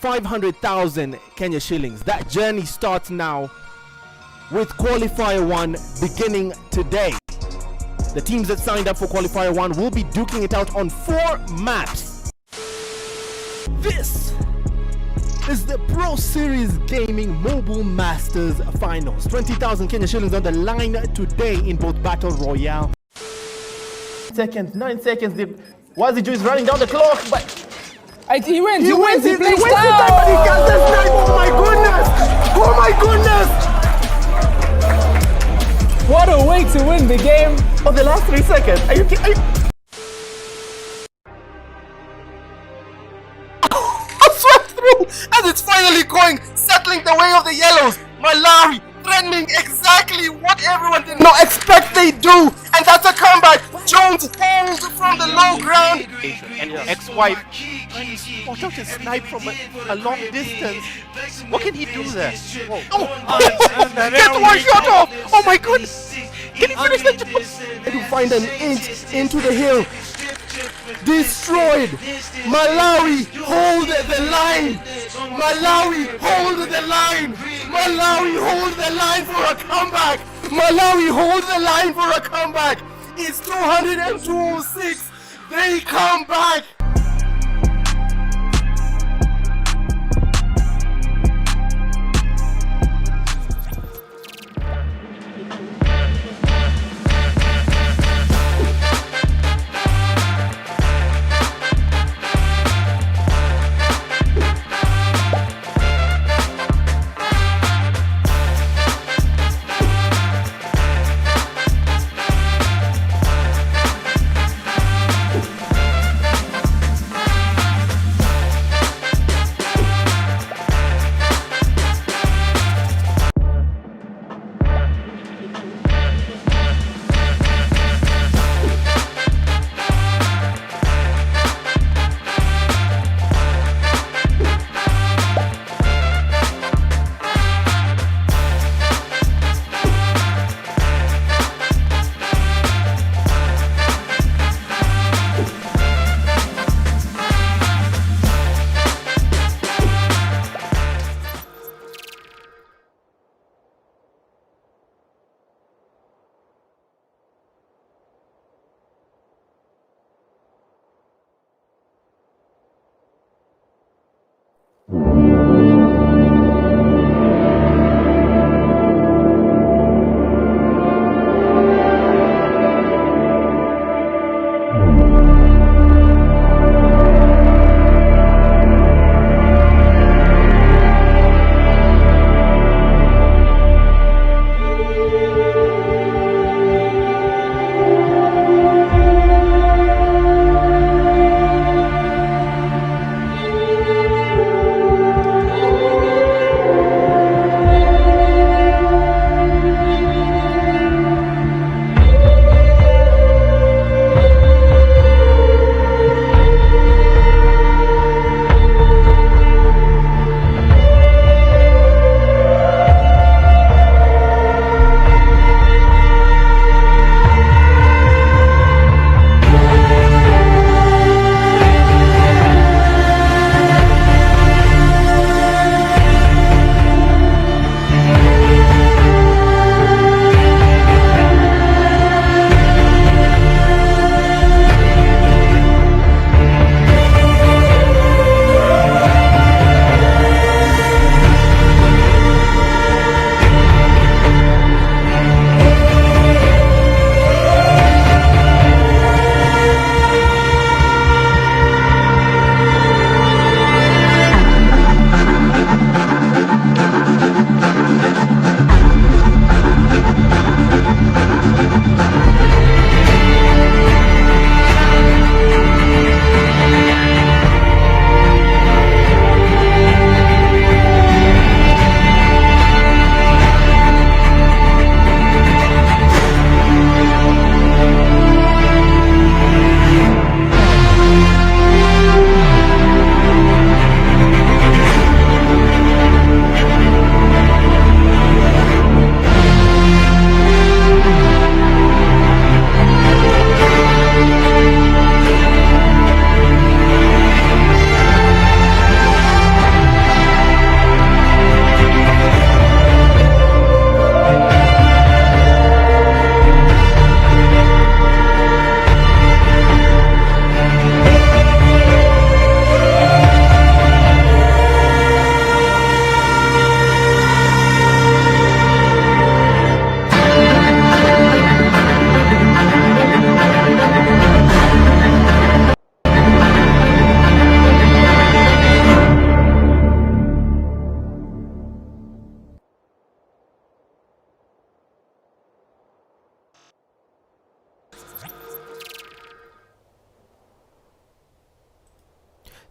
500,000 Kenya shillings. That journey starts now with Qualifier 1 beginning today. The teams that signed up for Qualifier 1 will be duking it out on 4 maps. This is the Pro Series Gaming Mobile Masters Finals. 20,000 Kenya shillings on the line today in both Battle Royale. 9 seconds. Waziju is running down the clock, but he wins. He wastes plays time, down. but he gets the snipe. Oh my goodness! Oh my goodness! What a way to win the game. Oh, the last 3 seconds. Are you kidding? Swept through as it's finally going, settling the way of the yellows. Malawi threatening exactly what everyone did not expect they do, and that's a comeback. Jones holds from the low ground, and ex-wife spot out a snipe from a long distance. What can he do there? Get one shot off! Oh my goodness! Can he finish the job? And to find an inch into the hill. Destroyed. Malawi hold the line. Malawi hold the line. Malawi hold the line for a comeback. Malawi hold the line for a comeback. It's 206. They come back.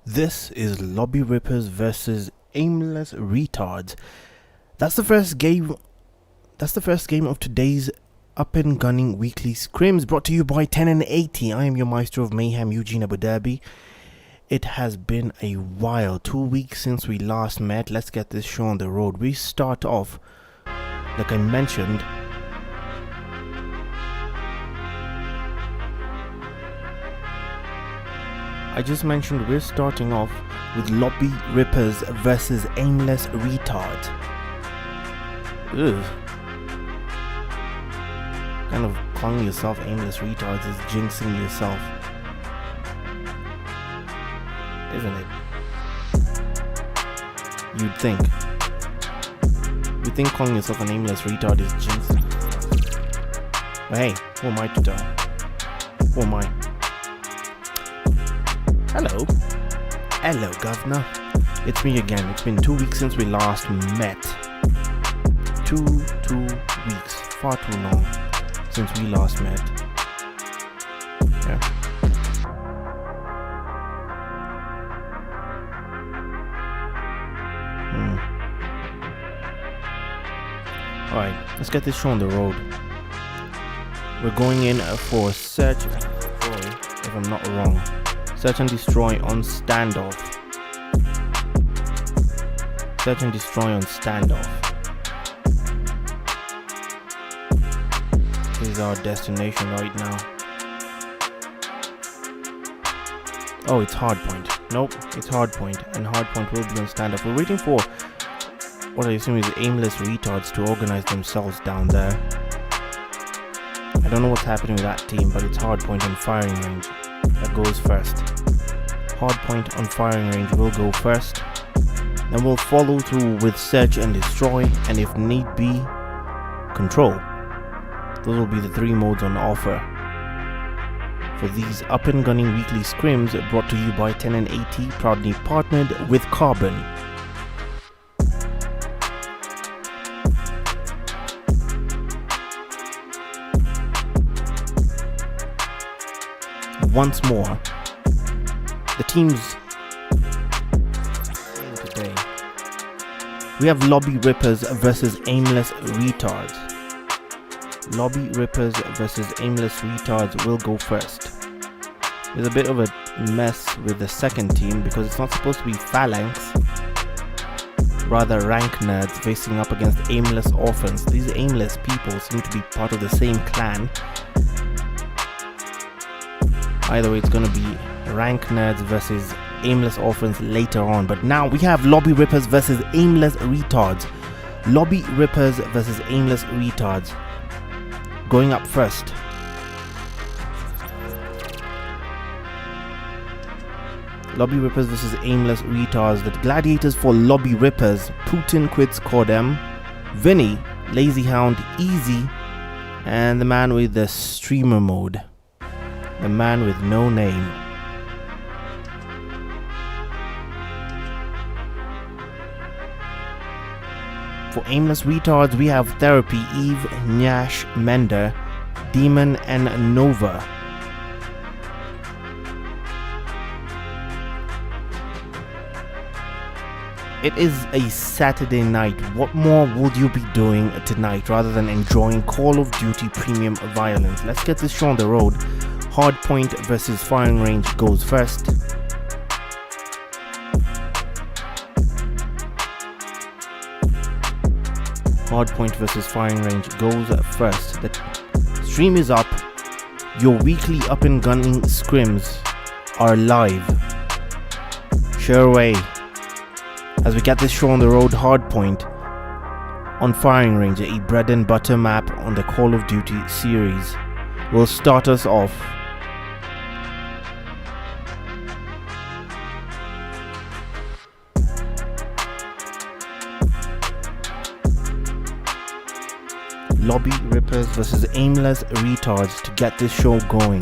This is Lobby Rippers versus Aimless Retards. That's the first game of today's up and gunning weekly scrims, brought to you by 10 and 80. I am your maestro of mayhem, Eugene Abu Dhabi. It has been a while, 2 weeks since we last met. Let's get this show on the road. We start off, like I mentioned, we're starting off with Lobby Rippers versus Aimless Retards. Ugh. Kind of calling yourself Aimless Retards is jinxing yourself, isn't it? You'd think calling yourself an aimless retard is jinxing. But hey, who am I to tell? Who am I? Hello, governor. It's me again. It's been 2 weeks since we last met. Two weeks. Far too long since we last met. Yeah. Alright, let's get this show on the road. We're going in for search and destroy, if I'm not wrong. Search and destroy on standoff. Search and destroy on standoff. This is our destination right now. Oh, it's hardpoint. Nope, it's hardpoint, and hardpoint will be on standoff. We're waiting for what I assume is aimless retards to organize themselves down there. I don't know what's happening with that team, but it's hardpoint and firing range that goes first. Hardpoint on firing range will go first. Then we'll follow through with search and destroy, and if need be, control. Those will be the 3 modes on offer for these up and gunning weekly scrims, brought to you by 10 and 80, proudly partnered with Carbon. Once more, the teams today. We have Lobby Rippers versus Aimless Retards. Lobby Rippers versus Aimless Retards will go first. There's a bit of a mess with the second team because it's not supposed to be phalanx, rather rank nerds facing up against aimless orphans. These aimless people seem to be part of the same clan. Either way, it's gonna be rank nerds versus aimless orphans later on. But now we have Lobby Rippers versus Aimless Retards. Lobby Rippers versus Aimless Retards. Going up first. Lobby Rippers versus Aimless Retards. The gladiators for Lobby Rippers: Putin quits Cordem, Vinny, Lazy Hound, Easy, and the man with the streamer mode. The man with no name. For Aimless Retards, we have Therapy, Eve, Nyash, Mender, Demon, and Nova. It is a Saturday night. What more would you be doing tonight rather than enjoying Call of Duty premium violence? Let's get this show on the road. Hardpoint versus firing range goes first. Hardpoint versus firing range goes first. The stream is up. Your weekly up and gunning scrims are live. Share away as we get this show on the road. Hardpoint on firing range, a bread and butter map on the Call of Duty series, will start us off. Lobby Rippers versus Aimless Retards to get this show going.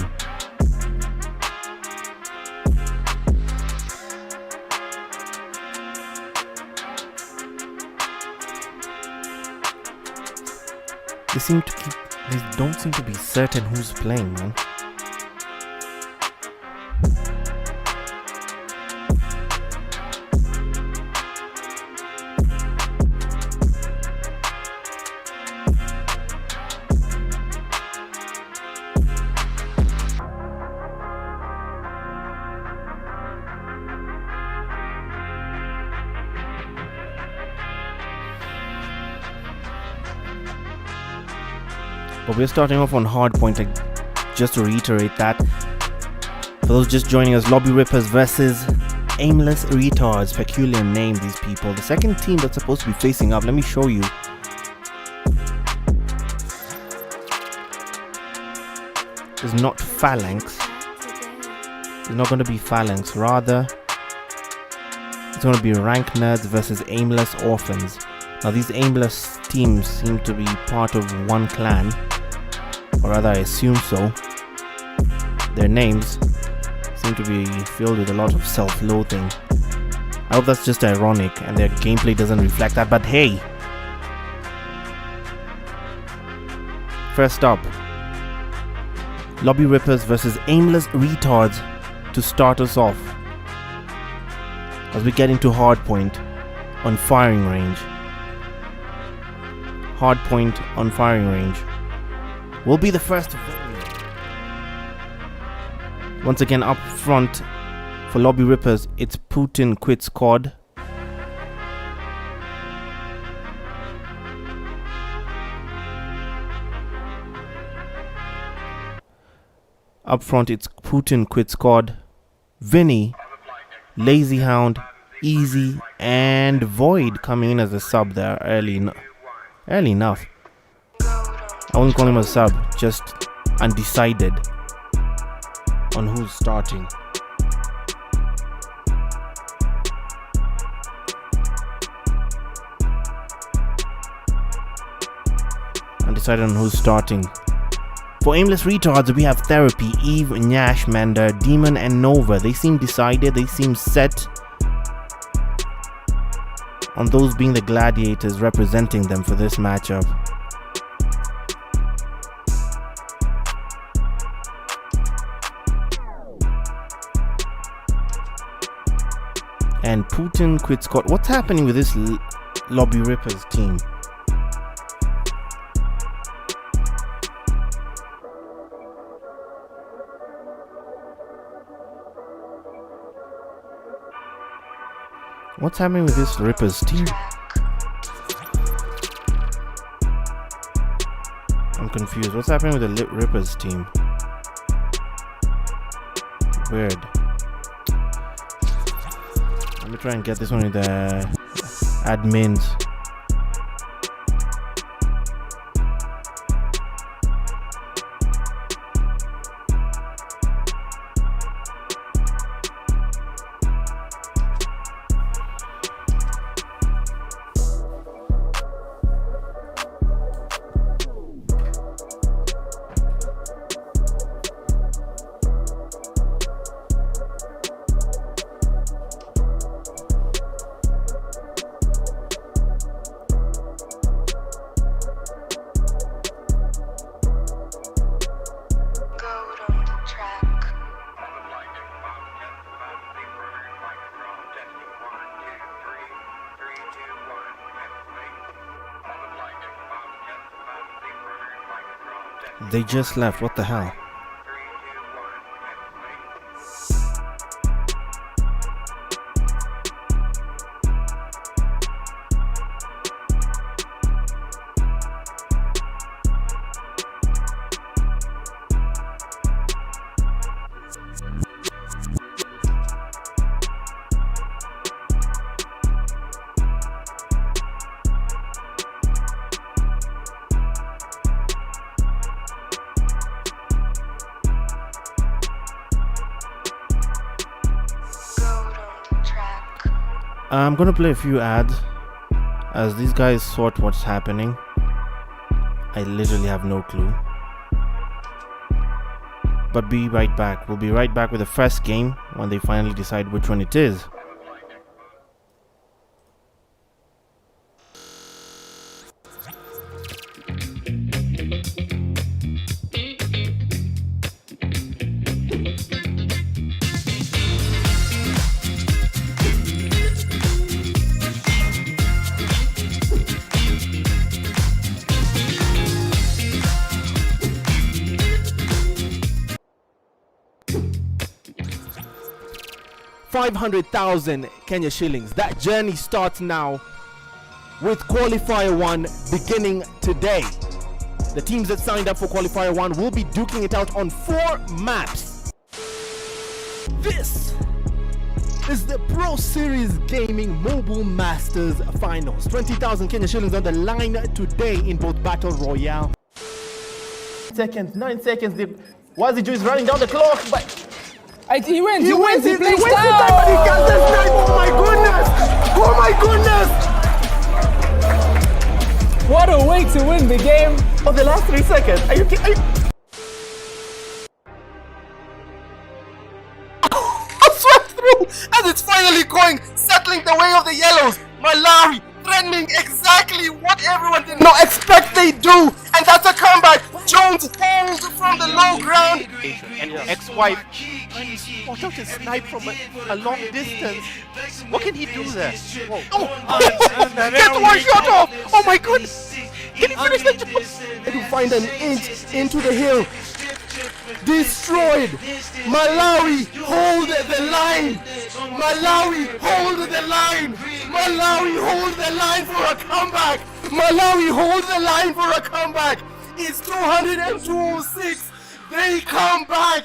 They seem to keep They don't seem to be certain who's playing, man. But we're starting off on hard point, just to reiterate that. For those just joining us, Lobby Rippers versus Aimless Retards. Peculiar name, these people. The second team that's supposed to be facing up, let me show you. Is not Phalanx. It's not going to be Phalanx. Rather, it's going to be Rank Nerds versus Aimless Orphans. Now these Aimless teams seem to be part of one clan. Or rather, I assume so. Their names seem to be filled with a lot of self-loathing. I hope that's just ironic and their gameplay doesn't reflect that, but hey! First up, Lobby Rippers versus Aimless Retards to start us off. As we get into hardpoint on firing range. Hardpoint on firing range. Will be the first. Once again, up front for Lobby Rippers, it's Putin Quit Squad. Up front, it's Putin Quit Squad, Vinny, Lazy Hound, Easy, and Void coming in as a sub there early enough. I won't call him a sub, just undecided on who's starting. Undecided on who's starting. For Aimless Retards, we have Therapy, Eve, Nyash, Manda, Demon, and Nova. They seem decided, they seem set on those being the gladiators representing them for this matchup. And Putin Quit Squad. What's happening with this Lobby Rippers team? What's happening with this Rippers team? I'm confused. What's happening with the Rippers team? Weird. Let me try and get this one with the admins. They just left, what the hell? I'm gonna play a few ads as these guys sort what's happening. I literally have no clue. But be right back. We'll be right back with the first game when they finally decide which one it is. 500,000 Kenya shillings. That journey starts now with Qualifier 1 beginning today. The teams that signed up for Qualifier 1 will be duking it out on 4 maps. This is the Pro Series Gaming Mobile Masters Finals. 20,000 Kenya shillings on the line today in both Battle Royale. 9 seconds. Waziju is running down the clock, but He wins. He wastes plays the time, down. but he gets the snipe. Oh my goodness! What a way to win the game. Oh, the last 3 seconds. Are you kidding? Swept through, and it's finally going, settling the way of the yellows. Malawi threatening exactly what everyone did not expect they do, and that's a comeback. Jones holds from the low ground, and ex-wife spot out a snipe from a long distance. What can he do there? Whoa. Oh! Get one shot off! Oh my goodness! Can he finish the job? and to find an inch into the hill. Destroyed. Malawi hold the line. Malawi hold the line. Malawi hold the line for a comeback. Malawi hold the line for a comeback. It's 206. They come back.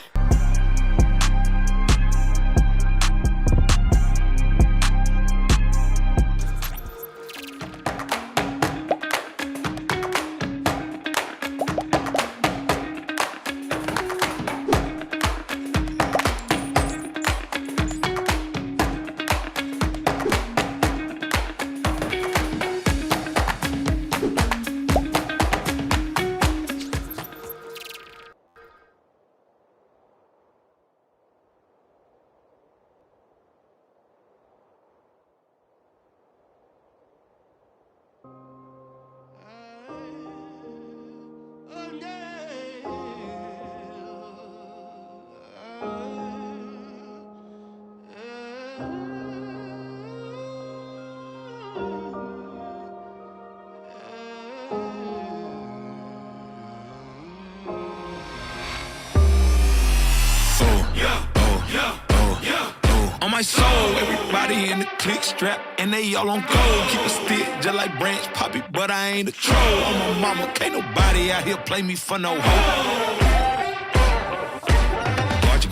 On my soul, everybody in the click strap, and they all on gold. Keep a stick just like Branch Poppy, but I ain't a troll. On my mama, can't nobody out here play me for no hoe.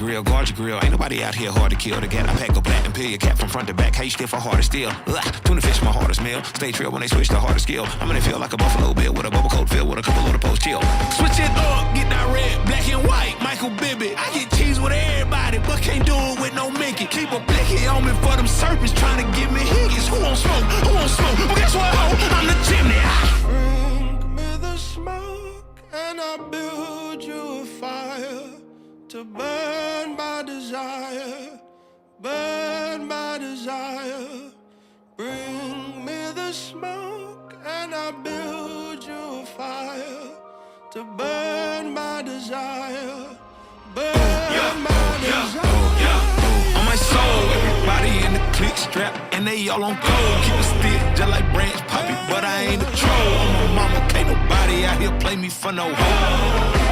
Guard your grill. Ain't nobody out here hard to kill. The gat I pack, go black and peel your cap from front to back. How you still for harder steel? Tuna fish, my hardest meal. Stay trail when they switch to harder skill. I'm gonna feel like a Buffalo Bill with a bubble coat filled with a couple of the post chill. Switch it up, get that red, black and white. Michael Bibby. I get cheese with everybody, but can't do it with no Mickey. Keep a blicky on me for them serpents trying to give me hickeys. Who won't smoke? Who won't smoke? Well, guess what, ho? I'm the chimney. Bring me the smoke and I'll build you a fire to burn my desire, burn my desire. Bring me the smoke and I'll build you a fire to burn my desire, burn my desire. On my soul, everybody in the click strap, and they all on gold. Keep a stick just like Branch Poppy, but I ain't a troll. On my mama, can't nobody out here play me for no hoe.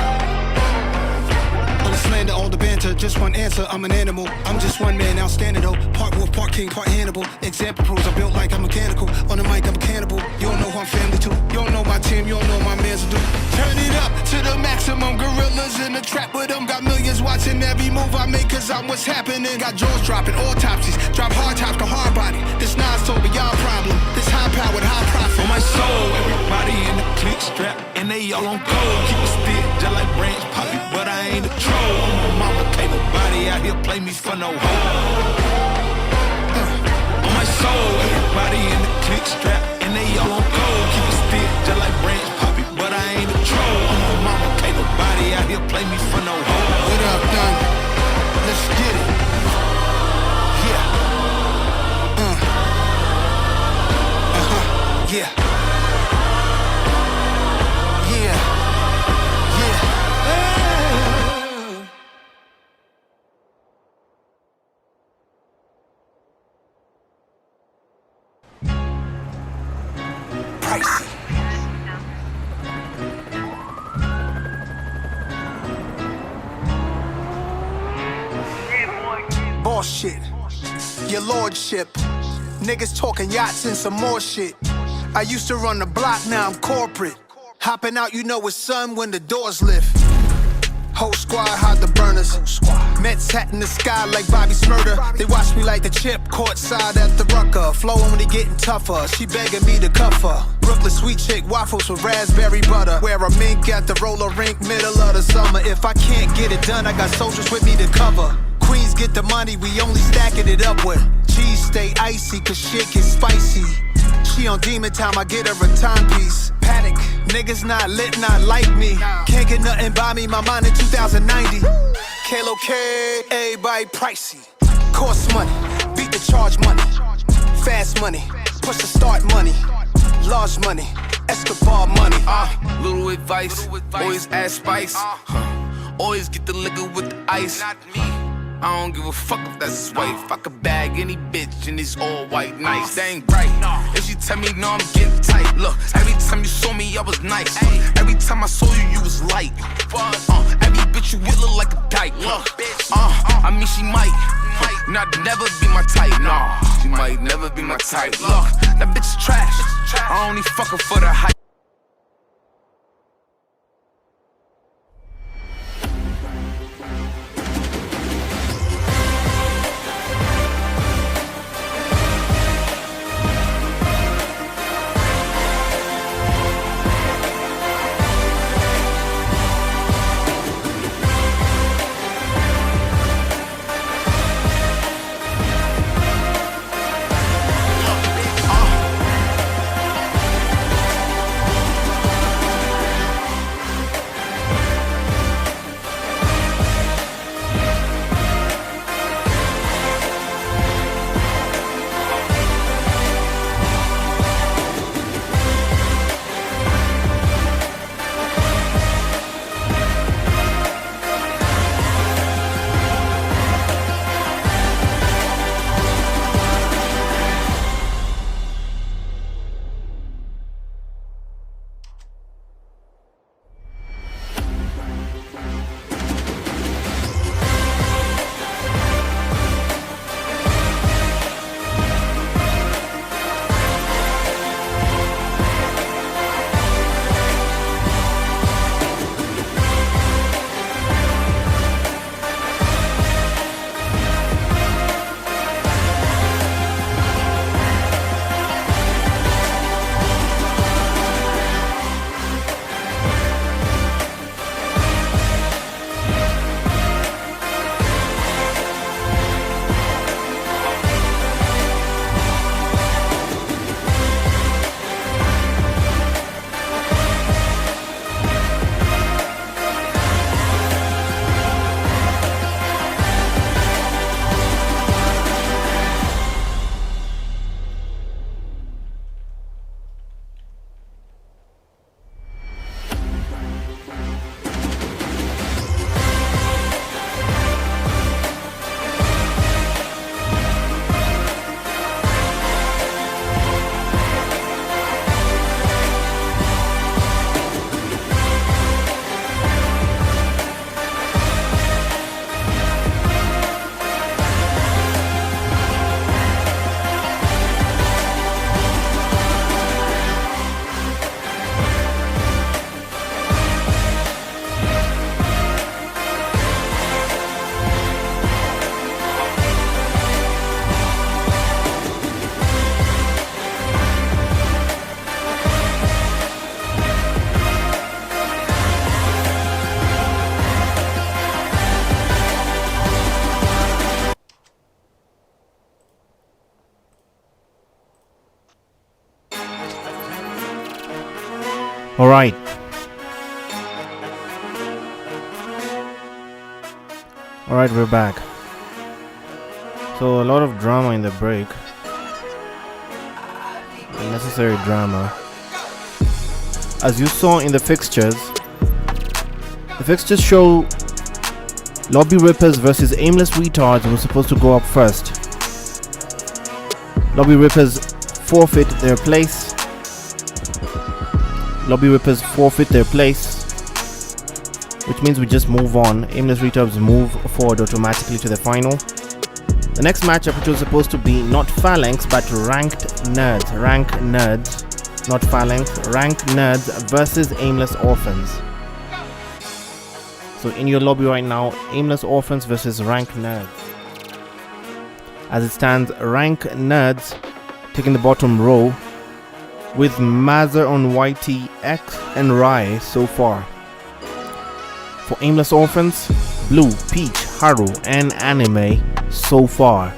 On the slander, all the banter, just one answer, I'm an animal. I'm just one man, outstanding though. Part wolf, part king, part Hannibal. Example proves I'm built like I'm mechanical. On the mic, I'm a cannibal. You don't know who I'm family to. You don't know my team, you don't know my mans do. Turn it up to the maximum. Gorillas in the trap with them. Got millions watching every move I make, cause I'm what's happening. Got jaws dropping, autopsies. Drop hard tops to hard body. This Nas told me y'all problem. This high powered, high profit. On my soul, everybody in the click strap, and they all on gold. Keep a stick just like Branch Poppy, but I ain't a troll. On my mama, can't nobody out here play me for no hoe. On my soul, everybody in the click strap, and they all on gold. Keep a stick just like Branch Poppy, but I ain't a troll. On my mama, can't nobody out here play me for no hoe. What up, done? Let's get it. Yeah. Yeah. Yeah. Yeah. Pricey. Bullshit. your lordship. Niggas talking yachts and some more shit. I used to run the block, now I'm corporate. Hopping out, you know it's sun when the doors lift. Whole squad hide the burners. Mets hat in the sky like Bobby Smurder. They watch me like the chip, courtside at the Rucker. Flowing when they getting tougher, she begging me to cuff her. Brooklyn sweet chick, waffles with raspberry butter. Wear a mink at the roller rink, middle of the summer. If I can't get it done, I got soldiers with me to cover. Queens get the money, we only stacking it up with. Cheese stay icy, cause shit get spicy. She on demon time, I get her a timepiece. Panic, niggas not lit, not like me. Can't get nothing by me, my mind in 2090. Kalo K, everybody pricey. Cost money, beat the charge money. Fast money, push the start money. Large money, Escobar money. Little advice, always add spice. Always get the liquor with the ice. I don't give a fuck if that's his wife. I could bag any bitch and it's all white, nice. That ain't right. If she tell me no, I'm getting tight. Look, every time you saw me, I was nice. Every time I saw you, you was light. Every bitch you with look like a dyke. I mean she might not never be my type. Nah, she might never be my type. Look, that bitch is trash. I only fuck her for the hype. Alright. Alright, we're back. So a lot of drama in the break. Unnecessary drama. As you saw in the fixtures show Lobby Rippers versus Aimless Retards were supposed to go up first. Lobby Rippers forfeit their place. Lobby Rippers forfeit their place, which means we just move on. Aimless Retards move forward automatically to the final. The next matchup, which was supposed to be not Phalanx but ranked nerds, not Phalanx, ranked nerds versus Aimless Orphans. So in your lobby right now, Aimless Orphans versus ranked nerds. As it stands, ranked nerds taking the bottom row with Mazar on YT, X and Rai so far. For Aimless Orphans, Blue, Peach, Haru and Anime so far.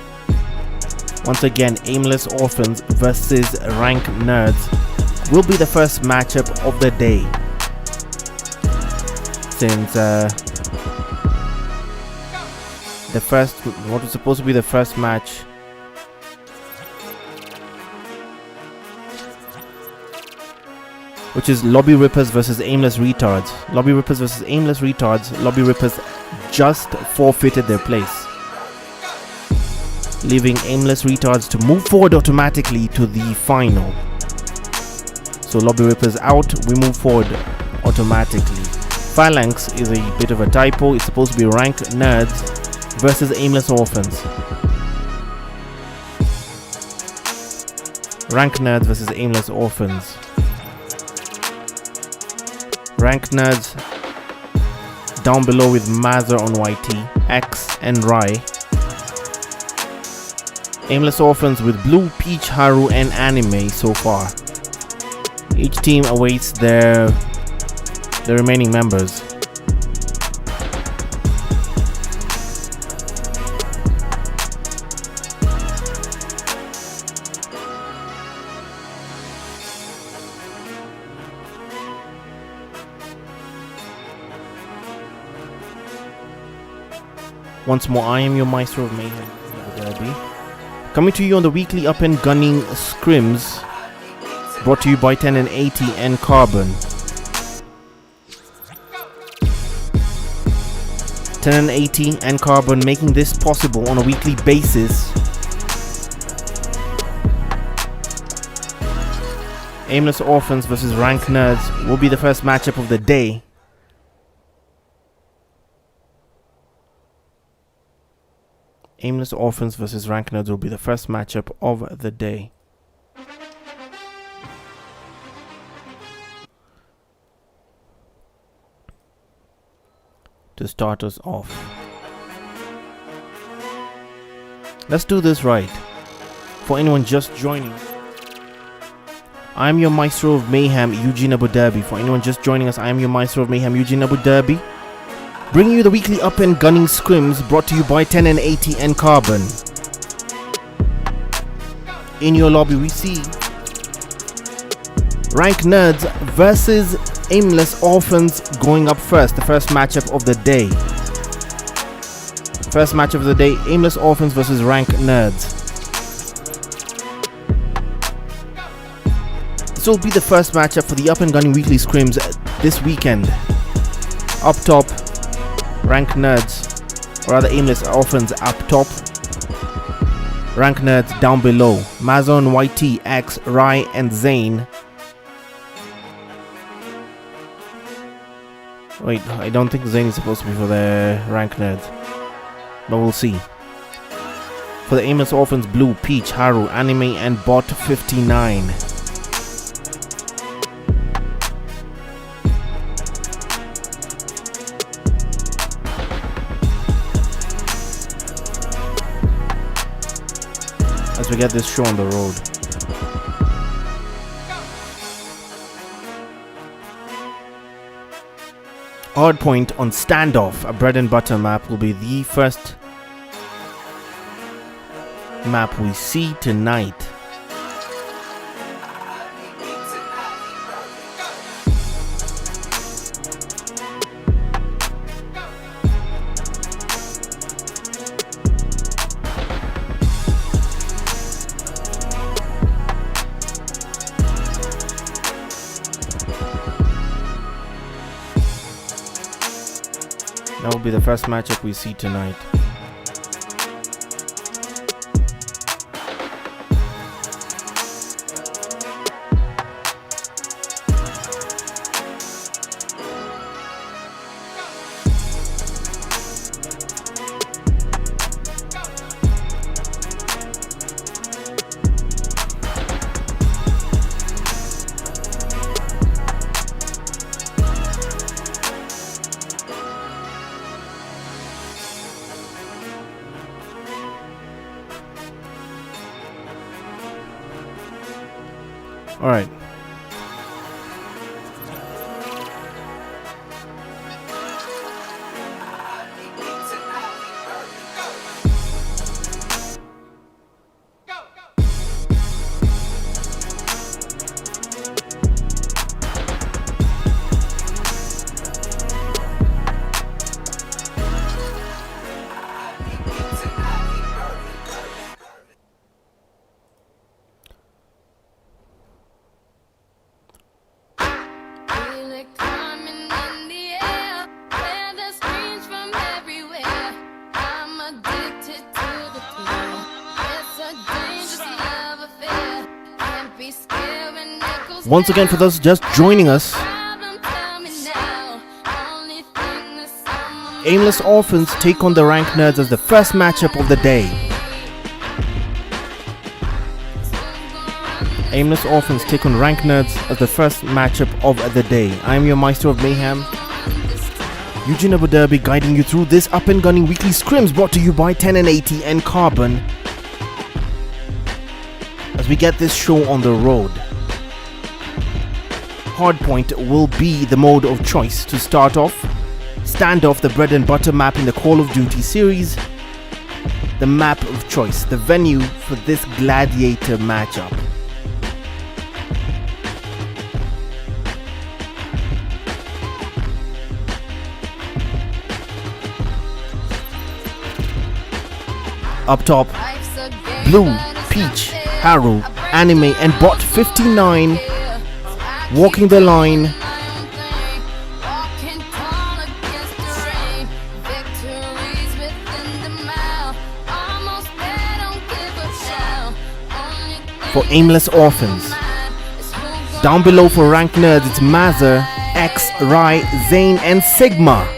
Once again, Aimless Orphans versus Ranked Nerds will be the first matchup of the day, since what was supposed to be the first match which is Lobby Rippers versus Aimless Retards. Lobby Rippers versus Aimless Retards. Lobby Rippers just forfeited their place, leaving Aimless Retards to move forward automatically to the final. So Lobby Rippers out, we move forward automatically. Phalanx is a bit of a typo. It's supposed to be Ranked Nerds versus Aimless Orphans. Ranked Nerds versus Aimless Orphans. Ranked Nerds down below with Mazar on YT, X and Rai. Aimless Orphans with Blue, Peach, Haru and Anime so far. Each team awaits the remaining members. Once more, I am your Maestro of Mayhem, Derby. Coming to you on the weekly up and gunning scrims, brought to you by 10 and 80 and Carbon. 10 and 80 and Carbon making this possible on a weekly basis. Aimless Orphans versus Ranked Nerds will be the first matchup of the day. Aimless Orphans versus Ranked Nerds will be the first matchup of the day. To start us off, let's do this right. For anyone just joining, I am your Maestro of Mayhem, Eugene Abu Dhabi. For anyone just joining us, I am your Maestro of Mayhem, Eugene Abu Dhabi, bringing you the weekly up and gunning scrims brought to you by 10 and 80 and Carbon. In your lobby we see Ranked Nerds versus Aimless Orphans going up first, the first matchup of the day. First match of the day, Aimless Orphans versus Ranked Nerds. This will be the first matchup for the up and gunning weekly scrims this weekend. Up top, Ranked Nerds, or rather Aimless Orphans up top. Ranked Nerds down below. Mazon, YT, X, Rai and Zane. Wait, I don't think Zane is supposed to be for the Ranked Nerds, but we'll see. For the Aimless Orphans, Blue, Peach, Haru, Anime and Bot 59. As we get this show on the road. Hardpoint on Standoff, a bread and butter map, will be the first map we see tonight. That will be the first matchup we see tonight. Alright. Feel it coming in the air, hear the screams from everywhere. I'm addicted to the thrill. It's a dangerous love affair. Can't be scared when it goes Once again, for down. those just joining us, Problem, tell me now. Only thing that's on my mind. Aimless Orphans take on the Rank Nerds as the first matchup of the day. Aimless Orphans take on Rank Nerds as the first matchup of the day. I am your Maestro of Mayhem, Eugene Abu Dhabi, guiding you through this up and gunning weekly scrims brought to you by 10 and 80 and Carbon as we get this show on the road. Hardpoint will be the mode of choice to start off. Standoff, the bread and butter map in the Call of Duty series. The map of choice, the venue for this gladiator matchup. Up top, Life's a game, Blue, but it's Peach, not fair. Haru, I break Anime, through and Bot 59 I walking keep the doing line. my own thing, walking tall against the rain. Victories within the mile, almost there, don't give a shell. Only thing For Aimless that's on my Orphans. mind is who Down gonna below win for Rank Nerds, it's Mazer, X, Rai, Zane, and Sigma.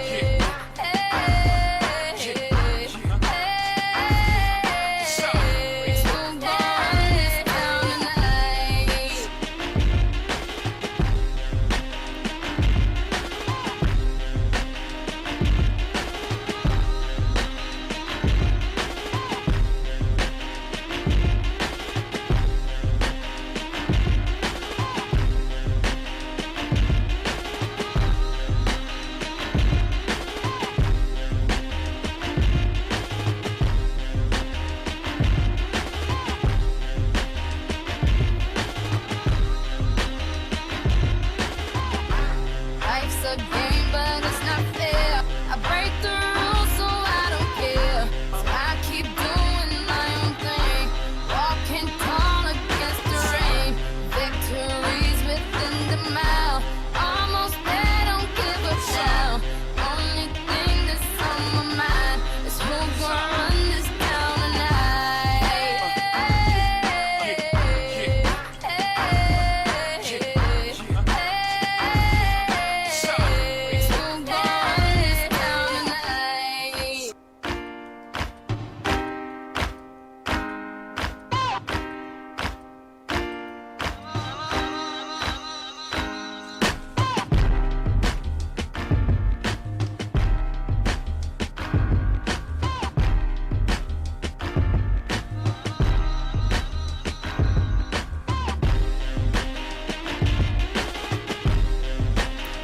Life's a game, but it's not fair. I break the rules, so I don't care. So I keep doing my own thing, walking tall against the rain. Victories within the mile, almost there, don't give a shell. Only thing that's on my mind is who gonna run this down tonight.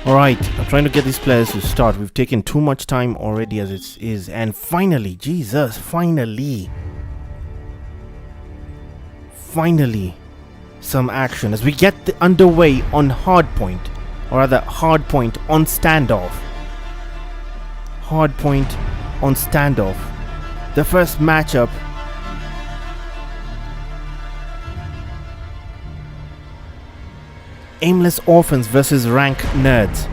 Alright, I'm trying to get these players to start. We've taken too much time already as it is. And finally, Jesus, finally, some action as we get underway on Hardpoint. Or rather, Hardpoint on Standoff. Hardpoint on Standoff. The first matchup. Aimless Orphans versus Rank Nerds.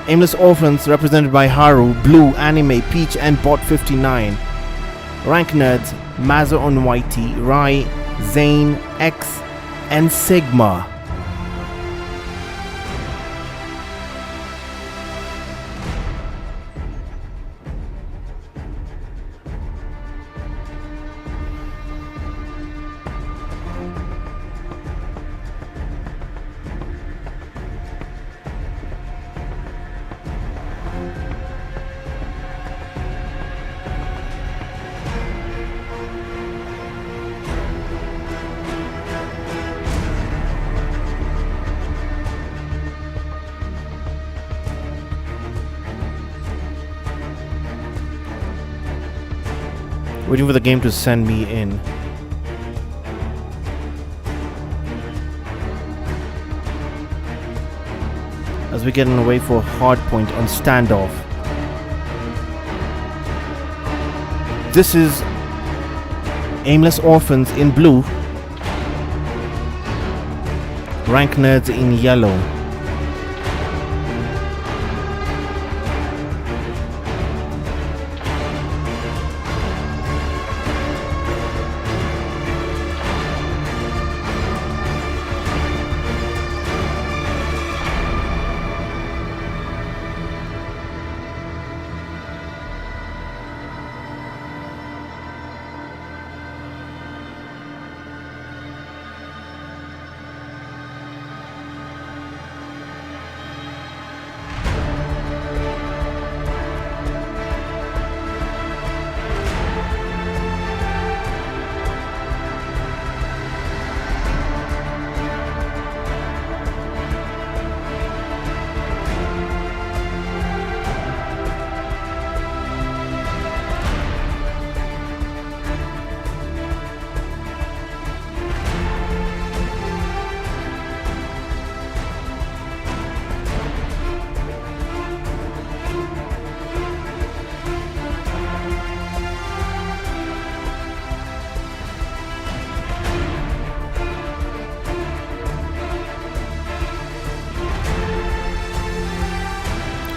Aimless Orphans represented by Haru, Blue, Anime, Peach, and Bot 59. Rank Nerds, Mazer on Whitey, Rai, Zane, X, and Sigma. Waiting for the game to send me in. As we get away for hard point on standoff. This is Aimless Orphans in blue. Rank Nerds in yellow.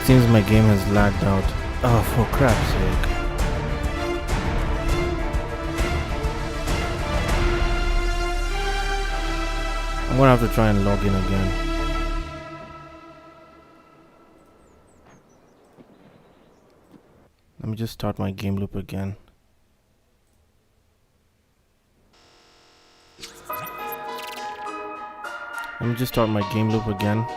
Seems my game has lagged out. Oh, for crap's sake. I'm gonna have to try and log in again. Let me just start my game loop again. Let me just start my game loop again.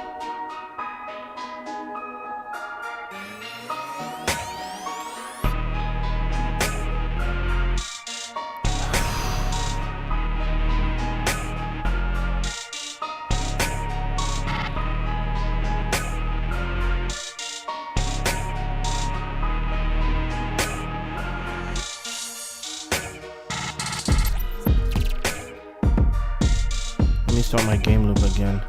Start my game loop again.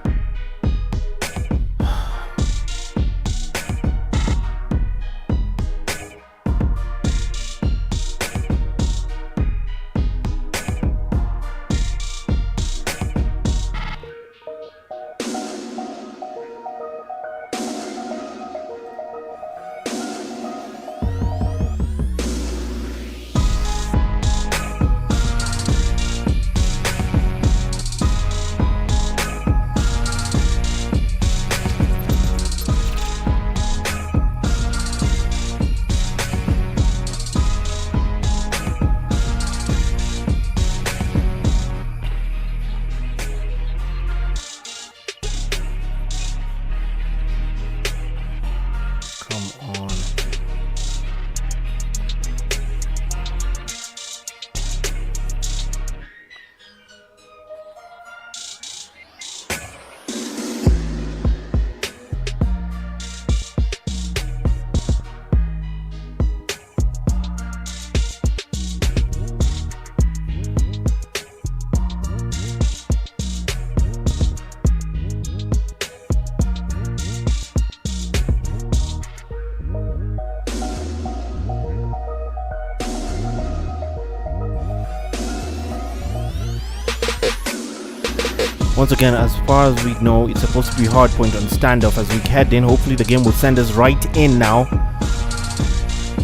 Once again, as far as we know, it's supposed to be hardpoint on standoff as we head in. Hopefully the game will send us right in now.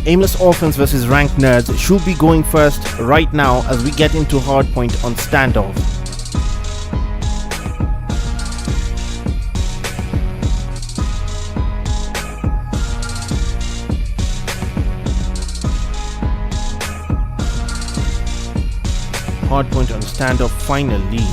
Aimless Orphans versus Ranked Nerds should be going first right now as we get into hardpoint on standoff. Hardpoint on standoff finally.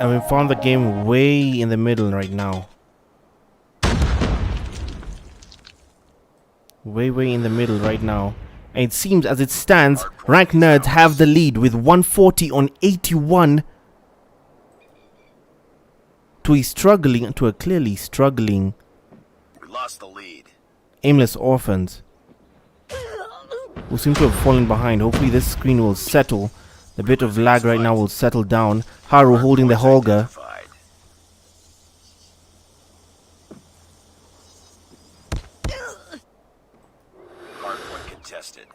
And we found the game way in the middle right now. Way in the middle right now. And it seems as it stands, Rank Nerds have the lead with 140 on 81 to a clearly struggling We lost the lead. Aimless Orphans, who seem to have fallen behind. Hopefully this screen will settle. The bit of lag right now will settle down. Haru holding the Holger. Identified. Hardpoint contested.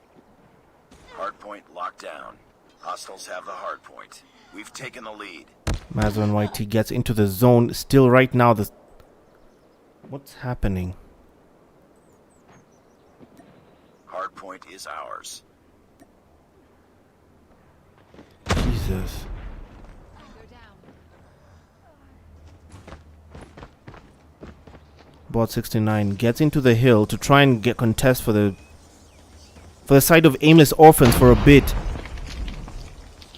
Hardpoint locked down. Hostiles have the hardpoint. We've taken the lead. Mazo and YT gets into the zone. Still right now the... What's happening? Hardpoint is ours. Jesus. Bot 69 gets into the hill to try and get contest for the side of Aimless Orphans for a bit.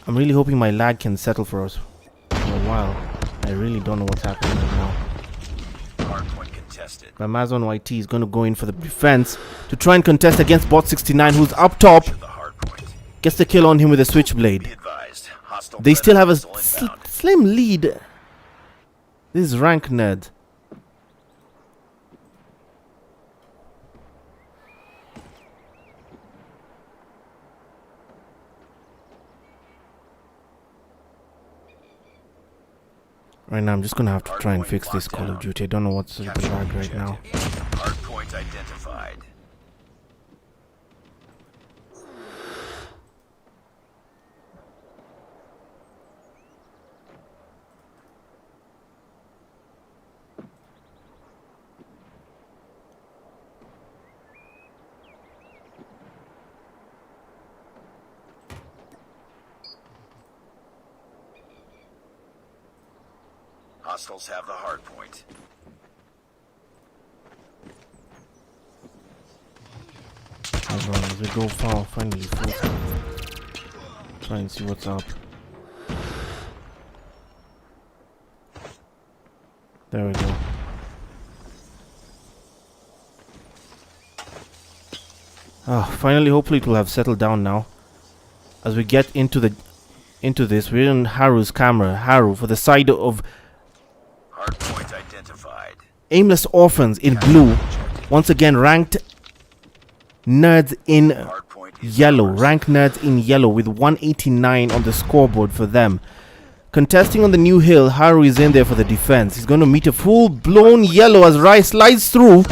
I'm really hoping my lag can settle for us for a while. I really don't know what's happening right now. Hardpoint contested. But Mazon YT is going to go in for the defense to try and contest against Bot 69, who's up top. The hardpoint. Gets the kill on him with a switchblade. Be advised. Hostile They still have a predator still inbound. slim lead. This is Rank Nerd. Right now, I'm just gonna have to try and fix this Call of Duty. I don't know what's the lag right now. Hardpoint identified. Hostiles have the hardpoint. Hold on, as we go far, finally full screen. Try and see what's up. There we go. Finally, hopefully it will have settled down now. As we get into this, we're in Haru's camera. Haru for the side of Hardpoint identified. Aimless Orphans in blue. Once again, Ranked Nerds in Hardpoint is yellow. ours. Rank Nerds in yellow with 189 on the scoreboard for them. Contesting on the new hill, Haru is in there for the defense. He's going to meet a full-blown yellow as Rai slides through.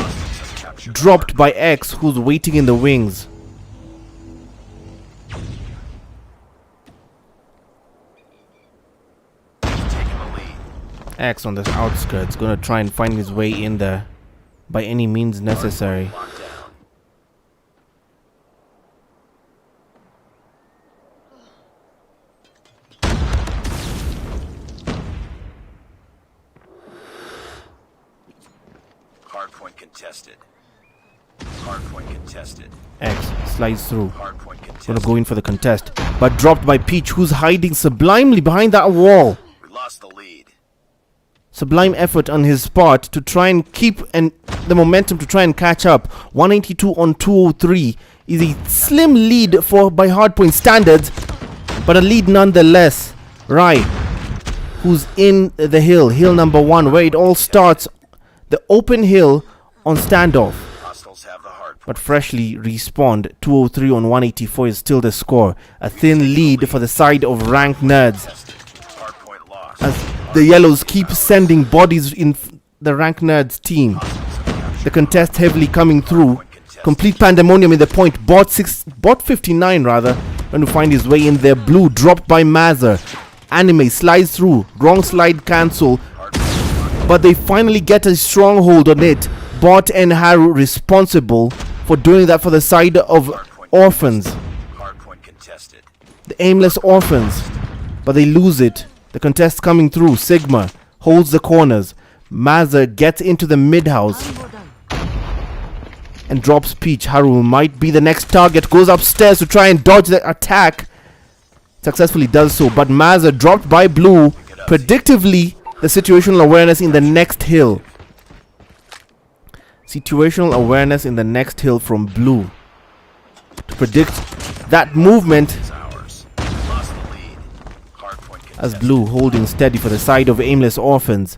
Dropped by X, who's waiting in the wings. Taking the lead. X on the outskirts, going to try and find his way in there by any means necessary. Locked down. Hardpoint contested. Hardpoint contested. X slides through. Hardpoint contested. Gonna go in for the contest, but dropped by Peach, who's hiding sublimely behind that wall. We lost the lead. Sublime effort on his part to try and keep the momentum to try and catch up. 182 on 203 is a slim lead by hardpoint standards, but a lead nonetheless. Rai, who's in the hill number 1, where it all starts, the open hill on standoff. Hostiles have the hardpoint. But freshly respawned. 203 on 184 is still the score. A thin lead for the side of Ranked Nerds, Hardpoint lost. as the yellows keep sending bodies in the Ranked Nerds team. The contest heavily coming through. Complete pandemonium in the point. Bot 59 rather, going to find his way in there. Blue dropped by Mazer. Anime slides through. Wrong slide cancel. But they finally get a stronghold on it. Bot and Haru responsible for doing that for the side of Orphans. Hardpoint contested. The Aimless Orphans. But they lose it. The contest coming through. Sigma holds the corners. Mazer gets into the mid-house and drops Peach. Haru might be the next target. Goes upstairs to try and dodge the attack. Successfully does so. But Mazer dropped by Blue. Predictively, the situational awareness in the next hill. Situational awareness in the next hill from Blue. to predict that movement, Is ours. Lost the lead. Hardpoint as contested. Blue holding steady for the side of Aimless Orphans,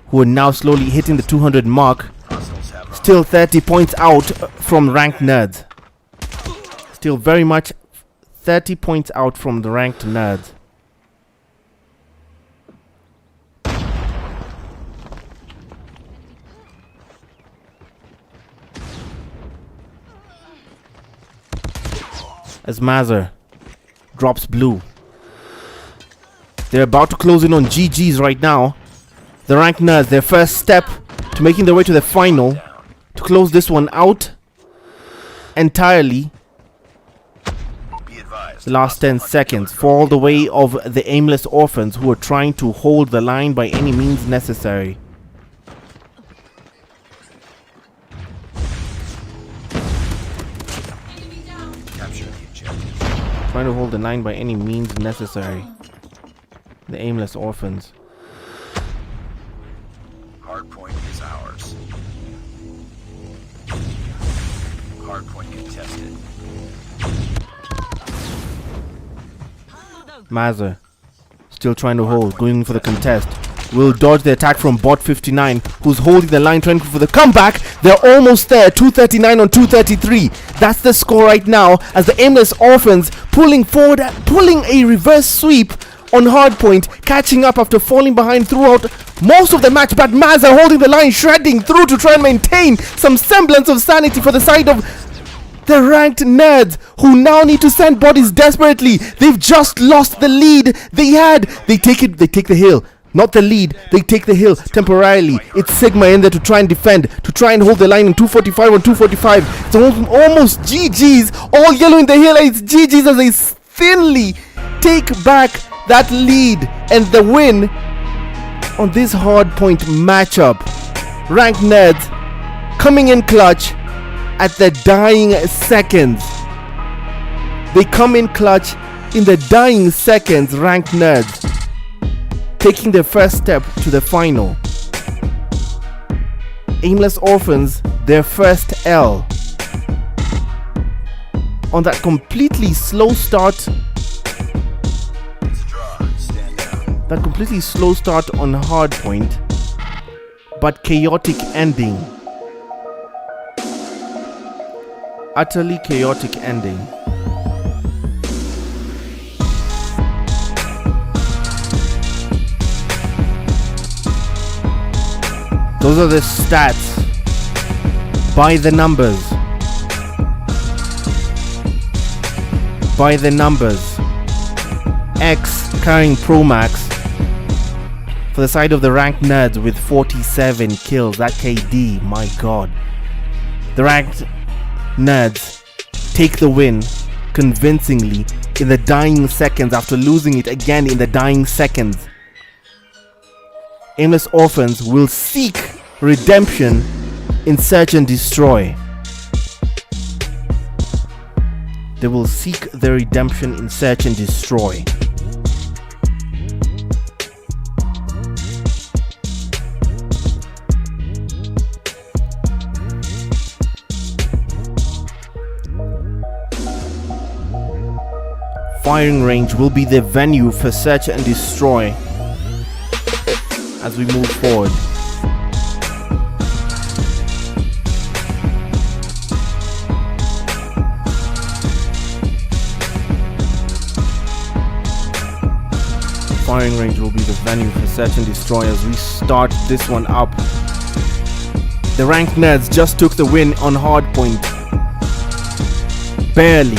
who are now slowly hitting the 200 mark. Hostiles have the Still 30 points out from Ranked Nerds. Still very much 30 points out from the Ranked Nerds. As Mazur drops Blue. They're about to close in on GG's right now. The Ranked Nerds, their first step to making their way to the final, to close this one out entirely. Be advised. The last 10 seconds fall the way of the Aimless Orphans, who are trying to hold the line by any means necessary. Capture the objective. Trying to hold the line by any means necessary. The Aimless Orphans. Hardpoint is ours. Hardpoint contested. Mazur still trying to hold, going for the contest. Will dodge the attack from Bot 59, who's holding the line, trying for the comeback. They're almost there. 239 on 233. That's the score right now, as the Aimless Orphans pulling forward, pulling a reverse sweep on Hardpoint, catching up after falling behind throughout most of the match. But Mazur holding the line, shredding through to try and maintain some semblance of sanity for the side of the Ranked Nerds, who now need to send bodies desperately. They've just lost the lead they had. They take the hill. Not the lead, they take the hill temporarily. It's Sigma in there to try and defend, to try and hold the line in 245 on 245. It's almost GG's. All yellow in the hill, it's GG's as they thinly take back that lead and the win on this Hardpoint matchup. Ranked Nerds coming in clutch at the dying seconds. They come in clutch in the dying seconds, Ranked Nerds, taking their first step to the final. Aimless Orphans, their first L. On that completely slow start. It's a draw. Stand down. That completely slow start on Hardpoint, but chaotic ending. Utterly chaotic ending. Those are the stats by the numbers. By the numbers. X carrying Pro Max for the side of the Ranked Nerds with 47 kills. That KD, my god. The Ranked Nerds take the win convincingly in the dying seconds after losing it again in the dying seconds. Aimless Orphans will seek redemption in Search and Destroy. They will seek their redemption in Search and Destroy. Firing range will be the venue for Search and Destroy as we move forward. Firing range will be the venue for Search and Destroy as we start this one up. The Ranked Nerds just took the win on Hardpoint. Barely.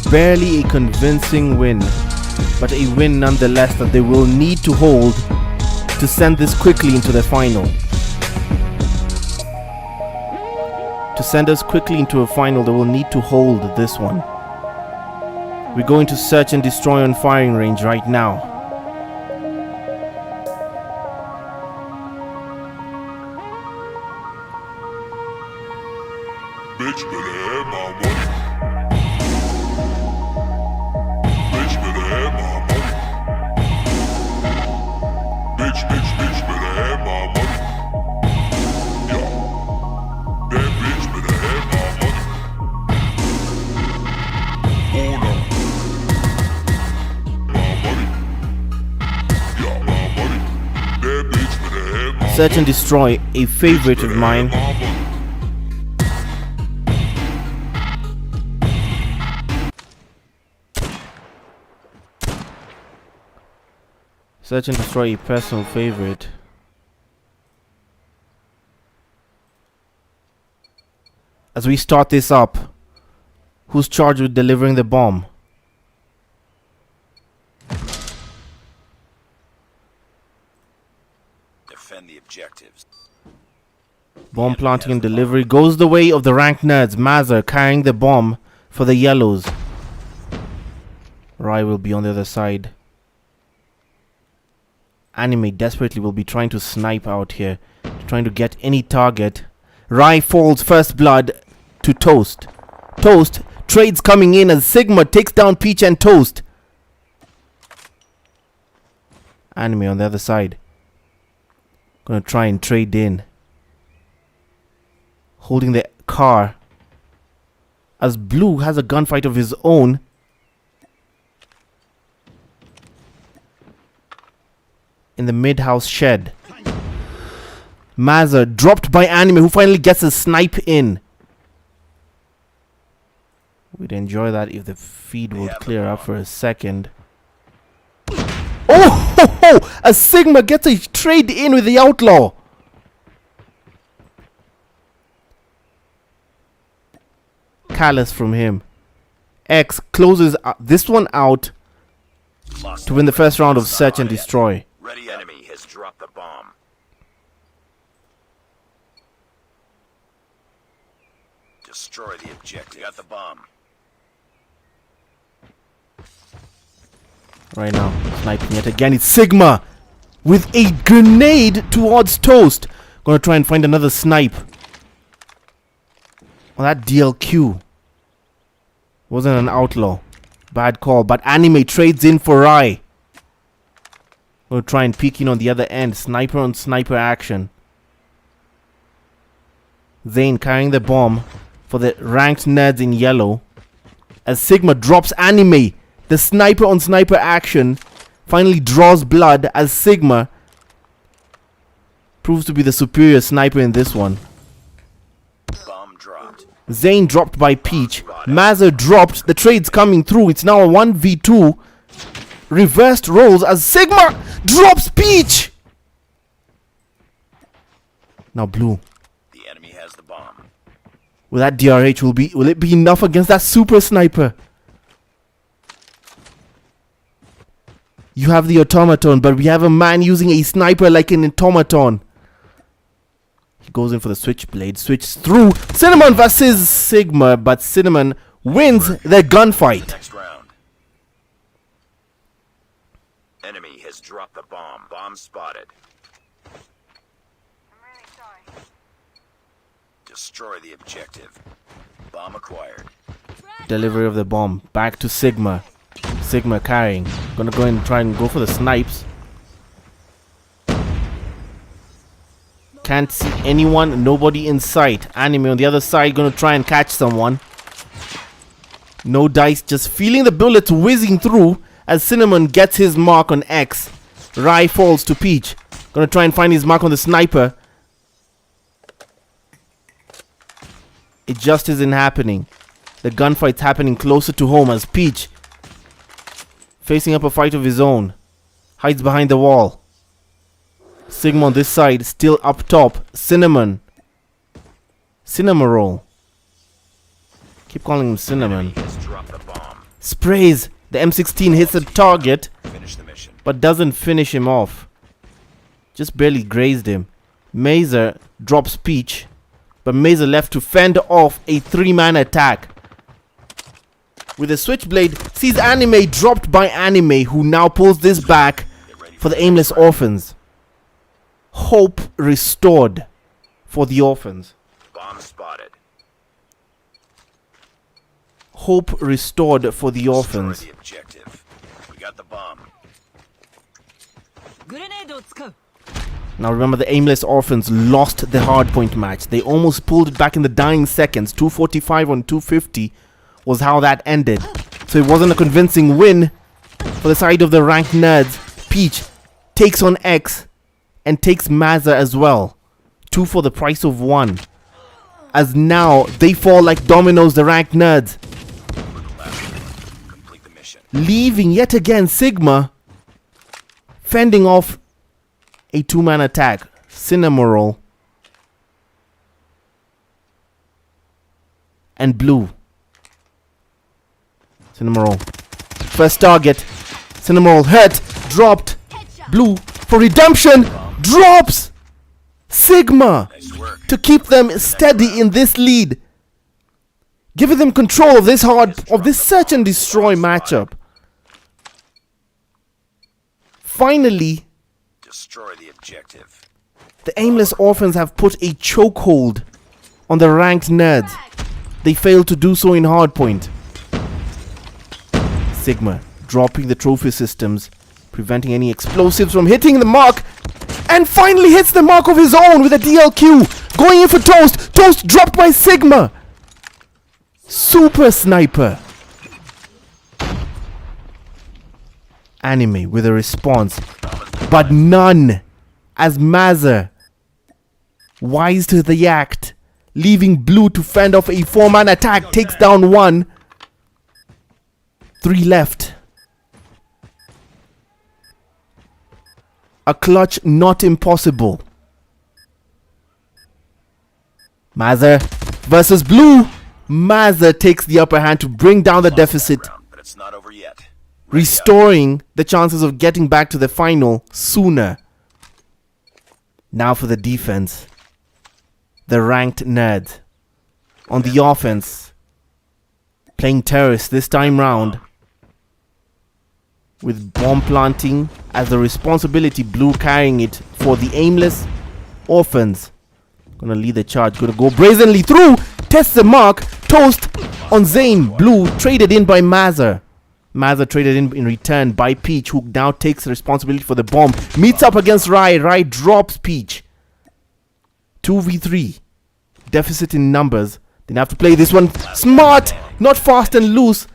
Barely a convincing win, but a win nonetheless that they will need to hold to send this quickly into the final. To send us quickly into a final, they will need to hold this one. We're going to Search and Destroy on Firing Range right now. Bitch better have my money. Bitch better have my money. Bitch better have my money. Search and Destroy, a favorite of mine. Search and Destroy, a personal favorite. As we start this up, who's charged with delivering the bomb? Defend the objectives. Bomb planting and delivery goes the way of the ranked nerds. Mazar carrying the bomb for the yellows. Rai will be on the other side. Anime desperately will be trying to snipe out here, trying to get any target. Rai falls first blood to Toast. Toast trades coming in as Sigma takes down Peach and Toast. Anime on the other side. Gonna try and trade in. Holding the car. As Blue has a gunfight of his own. In the mid-house shed. Mazar dropped by Anime, who finally gets a snipe in. We'd enjoy that if the feed would clear up for a second. Oh ho ho! A Sigma gets a trade in with the Outlaw. Callous from him. X closes this one out to win the first round of Search and Destroy. Ready enemy has dropped the bomb. Destroy the objective. Got the bomb. Right now, sniping yet again. It's Sigma with a grenade towards Toast. Gonna try and find another snipe. Well, that DLQ wasn't an outlaw. Bad call, but Anime trades in for Rai. Gonna try and peek in on the other end. Sniper on sniper action. Zane carrying the bomb for the ranked nerds in yellow. As Sigma drops Anime. The sniper on sniper action finally draws blood as Sigma proves to be the superior sniper in this one. Bomb dropped. Zane dropped by Peach. Mazar dropped. The trade's coming through. It's now a 1v2. Reversed roles as Sigma drops Peach. Now Blue. The enemy has the bomb. Will that DRH will it be enough against that super sniper? You have the automaton, but we have a man using a sniper like an automaton. He goes in for the switchblade, switches through. Cinnamon versus Sigma, but Cinnamon wins the gunfight. Next round. Enemy has dropped the bomb. Bomb spotted. I'm really sorry. Destroy the objective. Bomb acquired. Delivery of the bomb. Back to Sigma. Sigma carrying. Gonna go and try and go for the snipes. Can't see anyone. Nobody in sight. Anime on the other side. Gonna try and catch someone. No dice. Just feeling the bullets whizzing through as Cinnamon gets his mark on X. Rai falls to Peach. Gonna try and find his mark on the sniper. It just isn't happening. The gunfight's happening closer to home as Peach, facing up a fight of his own, hides behind the wall. Sigma on this side, still up top. Cinnamon. Cinema roll. Keep calling him Cinnamon. Enemy has dropped the bomb. Sprays. The M16 hits the target, Finish the mission. but doesn't finish him off. Just barely grazed him. Mazar drops Peach, but Mazar left to fend off a 3-man attack. With a switchblade, sees Anime dropped by Anime, who now pulls this back for the aimless orphans. Hope restored for the orphans. Bomb spotted. Hope restored for the orphans. Destroy the objective. We got the bomb. Now remember, the aimless orphans lost the hardpoint match. They almost pulled it back in the dying seconds. 245 on 250 was how that ended. So it wasn't a convincing win for the side of the ranked nerds. Peach takes on X. and takes Mazza as well. 2 for the price of 1. As now they fall like dominoes, the ranked nerds. Complete the mission. Leaving yet again Sigma fending off a 2-man attack. Cinnamoroll and Blue. Cinnamoroll. First target. Cinnamoroll hurt. Dropped. Blue for redemption. Drops. Sigma to keep them steady in this lead. Giving them control of this search and destroy matchup. Finally, Destroy the objective. the aimless orphans have put a chokehold on the ranked nerds. They failed to do so in hardpoint. Sigma dropping the trophy systems, preventing any explosives from hitting the mark, and finally hits the mark of his own with a DLQ. Going in for Toast. Toast dropped by Sigma. Super Sniper. Anime with a response, but none, as Mazza, wise to the act, leaving Blue to fend off a 4-man attack, takes down 1. 3 left. A clutch not impossible. Mazza versus Blue. Mazza takes the upper hand to bring down the deficit, But it's not over yet. restoring the chances of getting back to the final sooner. Now for the defense. The ranked nerd. On the offense, playing terrorist this time round, with bomb planting as the responsibility. Blue carrying it for the aimless orphans. Gonna lead the charge. Gonna go brazenly through. Test the mark. Toast on Zane. Blue traded in by Mazza. Mazza traded in return by Peach, who now takes responsibility for the bomb. Meets up against Rai. Rai drops Peach. 2v3. Deficit in numbers. Didn't have to play this one smart. Not fast and loose.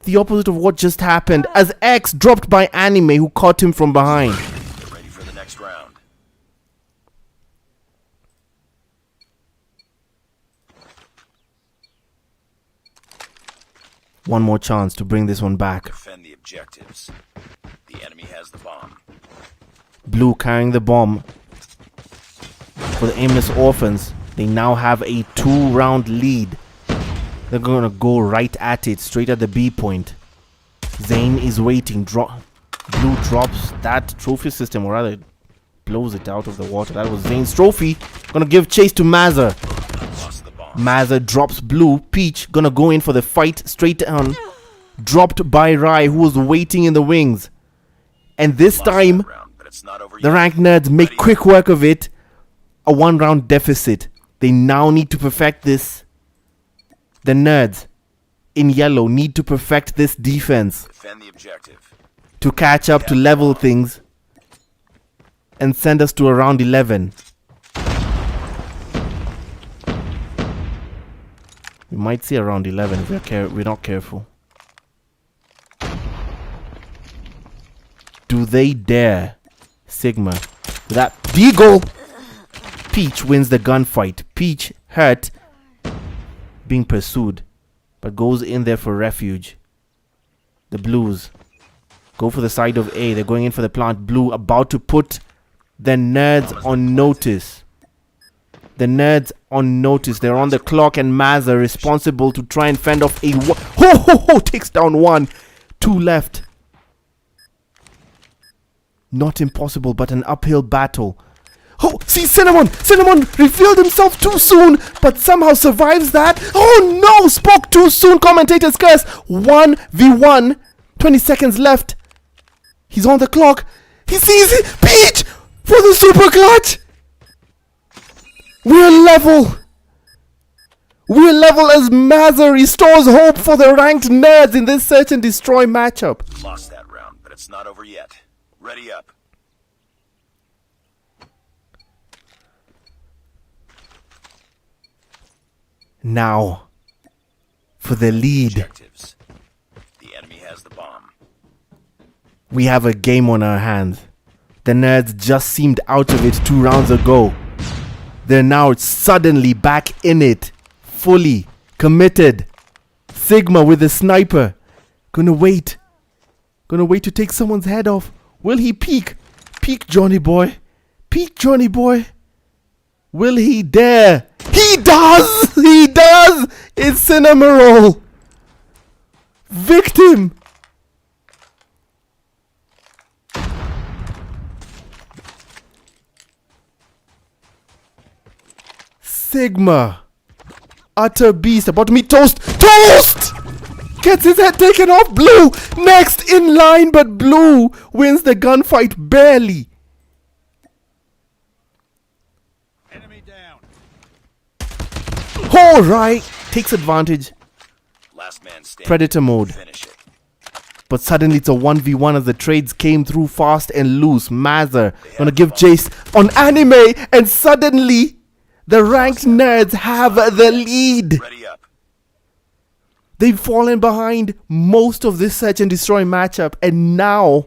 The opposite of what just happened, as X dropped by Anime, who caught him from behind. Get ready for the next round. One more chance to bring this one back. Defend the objectives. The enemy has the bomb. Blue carrying the bomb for the aimless orphans. They now have a 2-round lead. They're gonna go right at it, straight at the B point. Zane is waiting. Blue drops that trophy system, or rather blows it out of the water. That was Zane's trophy. Gonna give chase to Mazza. Lost the bomb. Mazza drops Blue. Peach gonna go in for the fight straight down. Dropped by Rai, who was waiting in the wings. And this Lost time, that round, but it's not over the yet. ranked nerds make quick work of it. A 1-round deficit. They now need to perfect this. The nerds in yellow need to perfect this defense Defend the objective. to catch up, to level things, and send us to a round 11. We might see a round 11 if we're not careful. Do they dare? Sigma. With that deagle, Peach wins the gunfight. Peach hurt, being pursued, but goes in there for refuge. The Blues go for the side of A. They're going in for the plant. Blue about to put the nerds on notice. The nerds on notice. They're on the clock, and Mazza responsible to try and fend off a takes down 1. 2 left. Not impossible, but an uphill battle. Oh, see, Cinnamon! Cinnamon revealed himself too soon, but somehow survives that. Oh no! Spoke too soon, commentator's curse. 1v1. 20 seconds left. He's on the clock. He sees it. Peach for the super clutch. We're level. We're level as Mazza restores hope for the ranked nerds in this search and destroy matchup. Lost that round, but it's not over yet. Ready up. Now, for the lead. Objectives. The enemy has the bomb. We have a game on our hands. The nerds just seemed out of it 2 rounds ago. They're now suddenly back in it. Fully committed. Sigma with the sniper. Gonna wait to take someone's head off. Will he peek? Peek, Johnny boy. Peek, Johnny boy. Will he dare? He does! He does! It's Cinema Roll. Victim. Sigma. Utter beast. About to meet Toast. Toast! Gets his head taken off. Blue. Next in line, but Blue wins the gunfight barely. Enemy down. Alright. Takes advantage. Last man standing. Predator mode. Finish it. But suddenly it's a 1v1 as the trades came through fast and loose. Mazzer gonna give chase on Anime, and suddenly the ranked nerds have the lead. Ready up. They've fallen behind most of this search and destroy matchup, and now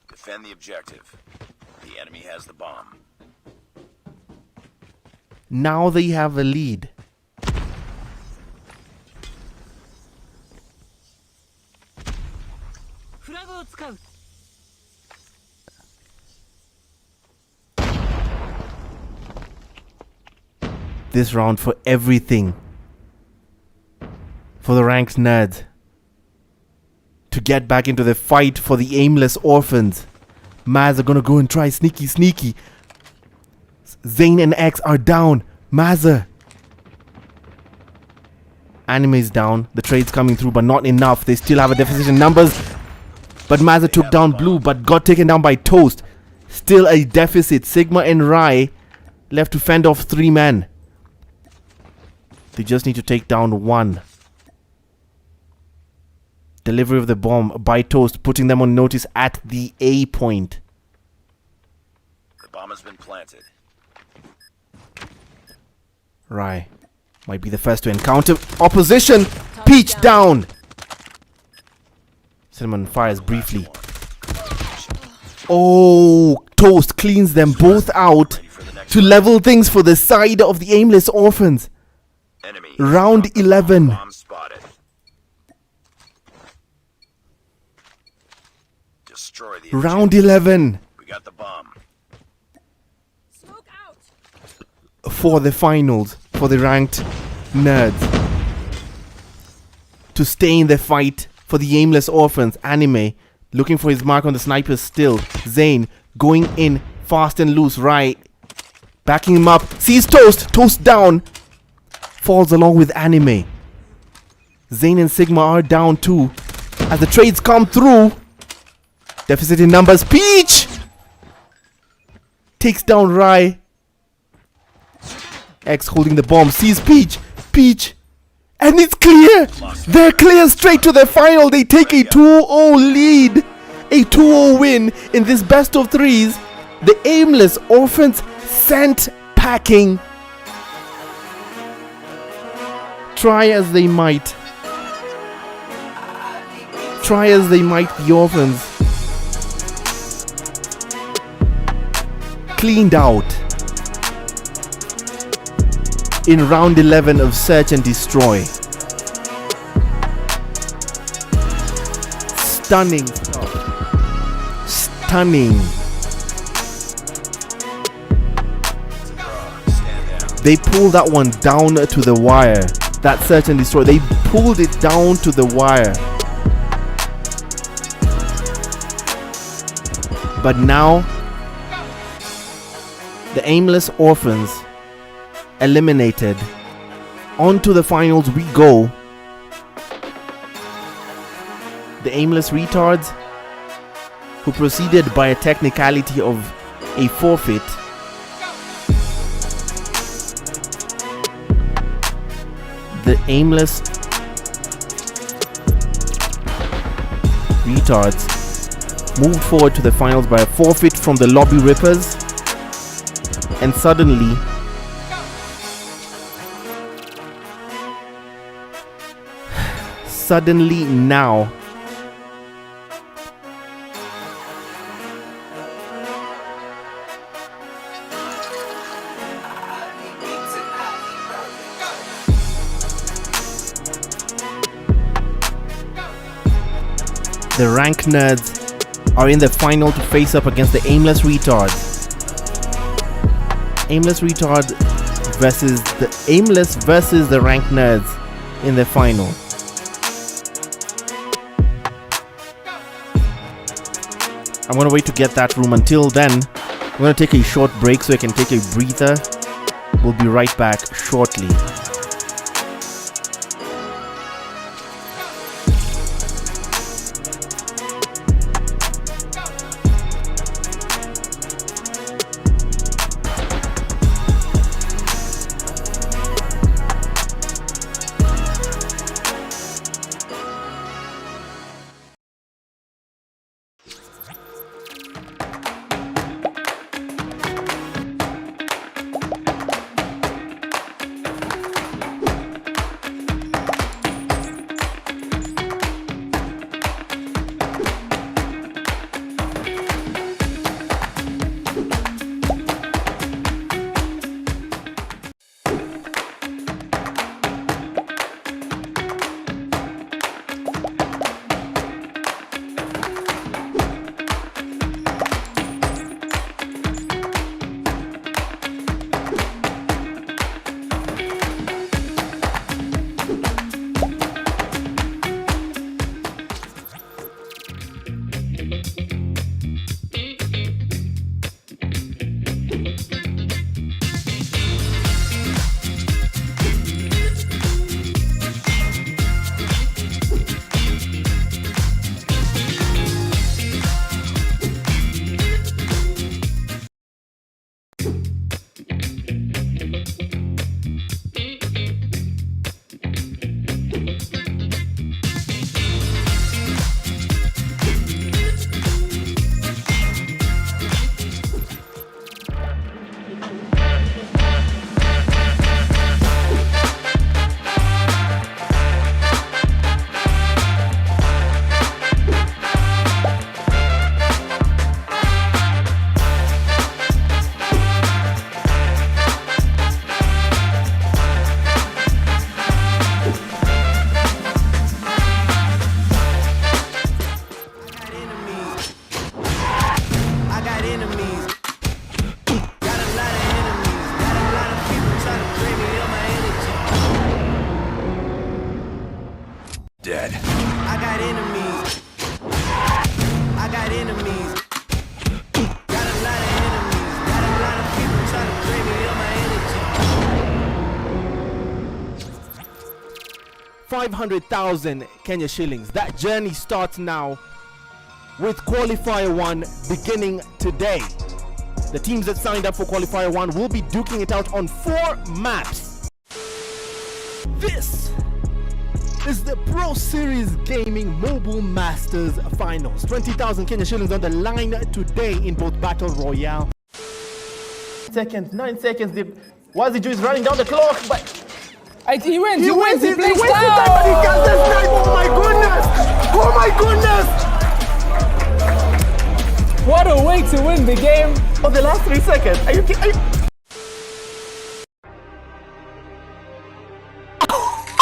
Defend the objective. The enemy has the bomb. they have a lead. This round for everything for the ranked nerds to get back into the fight for the aimless orphans. Maz are gonna go and try sneaky. Zane and X are down. Mazza. Anime's down. The trade's coming through, but not enough. They still have a deficit in numbers. But Mazza took down Blue, but got taken down by Toast. Still a deficit. Sigma and Rai left to fend off 3 men. They just need to take down 1. Delivery of the bomb by Toast, putting them on notice at the A point. The bomb has been planted. Rai might be the first to encounter opposition. Peach down. Cinnamon fires briefly. Oh, Toast cleans them both out to level things for the side of the aimless orphans. Enemy. Round 11. Bomb spotted. Destroy the Round objective. 11 We got the bomb. for the finals for the ranked nerds. To stay in the fight for the aimless orphans. Anime looking for his mark on the snipers still. Zane going in fast and loose. Right. Backing him up. Sees Toast. Toast down. Falls along with Anime. Zane and Sigma are down too. As the trades come through. Deficit in numbers. Peach! Takes down Rai. X holding the bomb. Sees Peach. Peach. And it's clear. They're clear straight to the final. They take a 2-0 lead. A 2-0 win in this best of 3s. The aimless orphans sent packing. Try as they might, the orphans cleaned out in round 11 of Search and Destroy. Stunning. They pulled that one down to the wire. That Search and Destroy, they pulled it down to the wire. But now the aimless orphans eliminated. On to the finals we go. The aimless retards, who proceeded by a technicality of a forfeit, the aimless retards moved forward to the finals by a forfeit from the Lobby Rippers, and suddenly now The rank nerds are in the final to face up against the aimless retards. Aimless versus the rank nerds in the final. I'm gonna wait to get that room. Until then, I'm gonna take a short break so I can take a breather. We'll be right back shortly. Dead. I got enemies. I got enemies. Got a lot of enemies. Got a lot of people trying to drain me of my energy. 500,000 Kenya shillings. That journey starts now with Qualifier 1 beginning today. The teams that signed up for Qualifier 1 will be duking it out on 4 maps. This is the Pro Series Gaming Mobile Masters Finals. 20,000 Kenya shillings on the line today in both Battle Royale. 9 seconds. Wazi is running down the clock, but He wins. He wastes plays time, but he down. gets the snipe. Oh my goodness! Oh my goodness! What a way to win the game. Oh, the last 3 seconds. Are you kidding?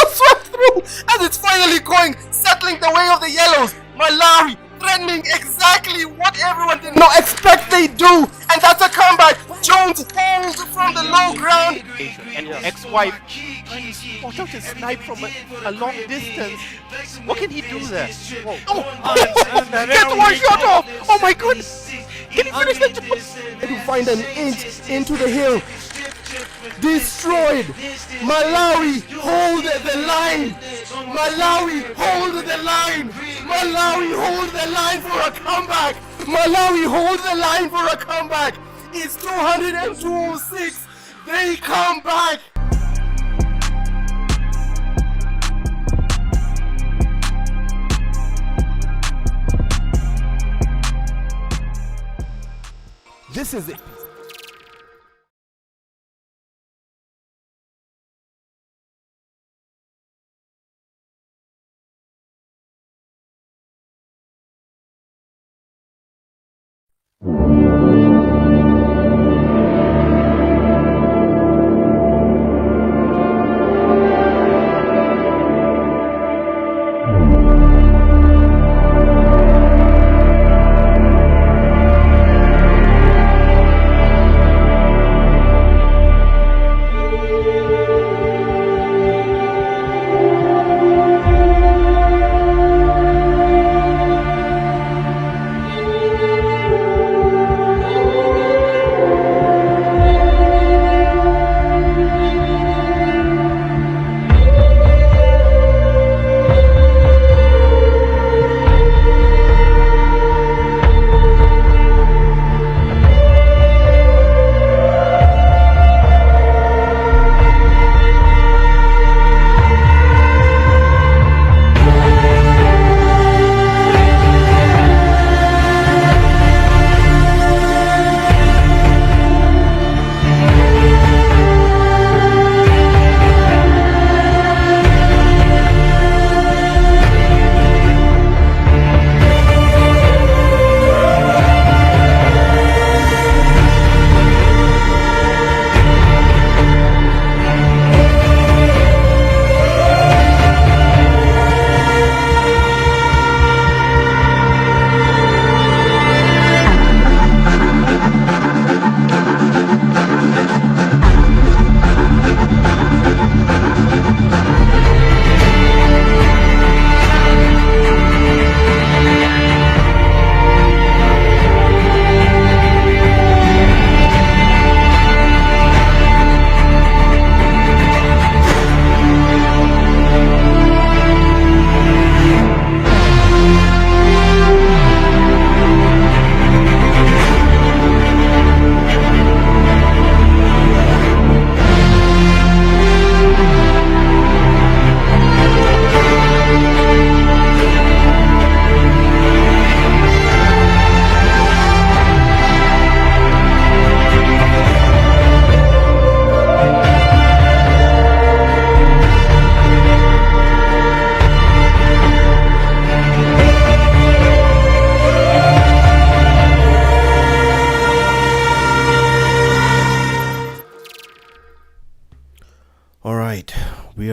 Swept through, and it's finally going, settling the way of the yellows. Malawi threatening exactly what everyone did not expect they do, and that's a comeback. Jones holds from the low ground. And ex-wife spot out and snipe from a long distance. What can he do there? Whoa. Oh! Get one shot off! Oh my goodness! Can he finish the job? To find an inch into the hill. Destroyed. Malawi hold the line. Malawi hold the line. Malawi hold the line for a comeback. Malawi hold the line for a comeback. It's 206. They come back. This is it.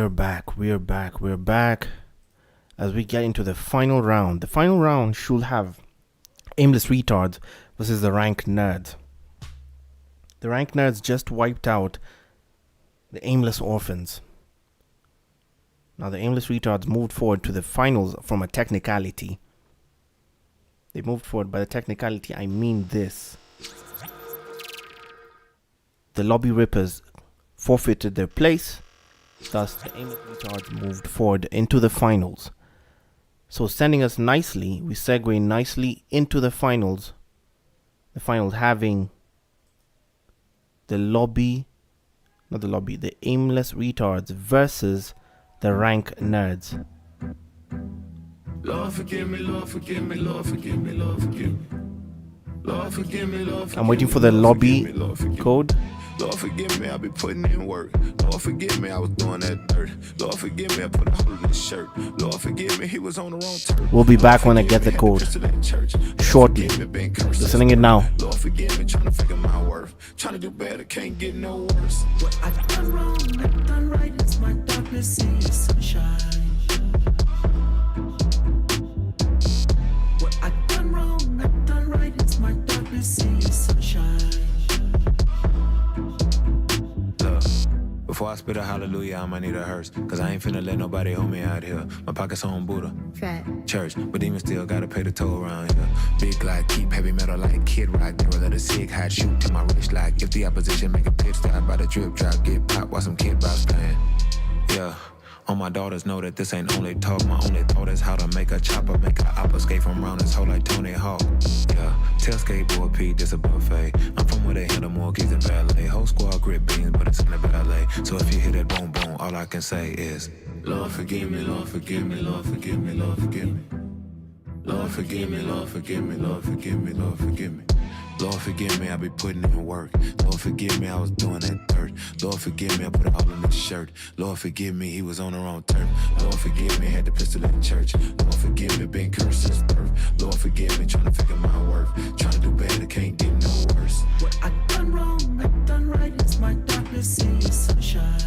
We're back. As we get into the final round. The final round should have Aimless Retards versus the Rank Nerds. The Rank Nerds just wiped out the Aimless Orphans. Now the Aimless Retards moved forward to the finals from a technicality. They moved forward. By the technicality, I mean this. The Lobby Rippers forfeited their place. Thus, the Aimless Retards moved forward into the finals. So, sending us nicely, we segue nicely into the finals. The finals having the Aimless Retards versus the Rank Nerds. Lord forgive me, Lord forgive me, Lord forgive me, Lord forgive me. Lord forgive me, Lord forgive me. I'm waiting for the lobby code. Lord forgive me, I be putting in work. Lord forgive me, I was doing that dirt. Lord forgive me, I put a hole in this shirt. Lord forgive me, he was on the wrong turn. We'll be back when I get the code shortly. Listening it now. Lord forgive me, trying to figure my worth. Trying to do better, can't get no worse. What I done wrong, I done right, it's my darkness, see sunshine. What I done wrong, I done right, it's my darkness, see sunshine. Before I spit a hallelujah, I'ma need a hearse. Cause I ain't finna let nobody hold me out here. My pockets on Buddha. Fat. Church, but demons still gotta pay the toll around here. Big glide, keep heavy metal like Kid Rock. Never let a sig hide, shoot to my wrist like. If the opposition make a pit stop by the drip drop, get popped while some kid box playing. Yeah. All my daughters know that this ain't only talk. My only thought is how to make a chopper, make a op escape from round this hole like Tony Hawk. Yeah, tell skateboard Pete this a buffet. I'm from where they handle more keys than valet. Whole squad grip beans, but it's in the ballet. So if you hear that boom boom, all I can say is Lord forgive me, Lord forgive me, Lord forgive me, Lord forgive me. Lord forgive me, Lord forgive me, Lord forgive me, Lord forgive me. Lord forgive me, I be putting in work. Lord forgive me, I was doing that dirt. Lord forgive me, I put a hole in this shirt. Lord forgive me, he was on the wrong turf. Lord forgive me, had the pistol in church. Lord forgive me, been cursed since birth. Lord forgive me, trying to figure my worth. Trying to do better, can't get no worse. What I done wrong, I done right, it's my darkness, see sunshine.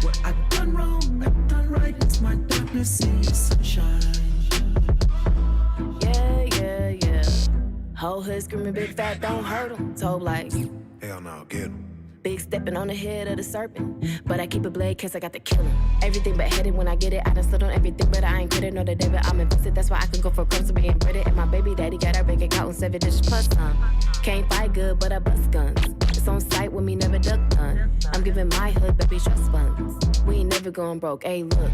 What I done wrong, I done right, it's my darkness, see sunshine. Whole hood screaming big fat, don't hurt him. Told like, hell no, get him. big stepping on the head of the serpent. But I keep a blade cause I got the killer. Everything but headed when I get it. I done stood on everything, but I ain't quit it. No, the day, but I'm invested. That's why I can go for crumbs to being breaded. And my baby daddy got our bank account on 7 dishes plus some. Can't fight good, but I bust guns. It's on sight with me, never duck none. I'm giving my hood baby trust funds. We ain't never going broke, hey look.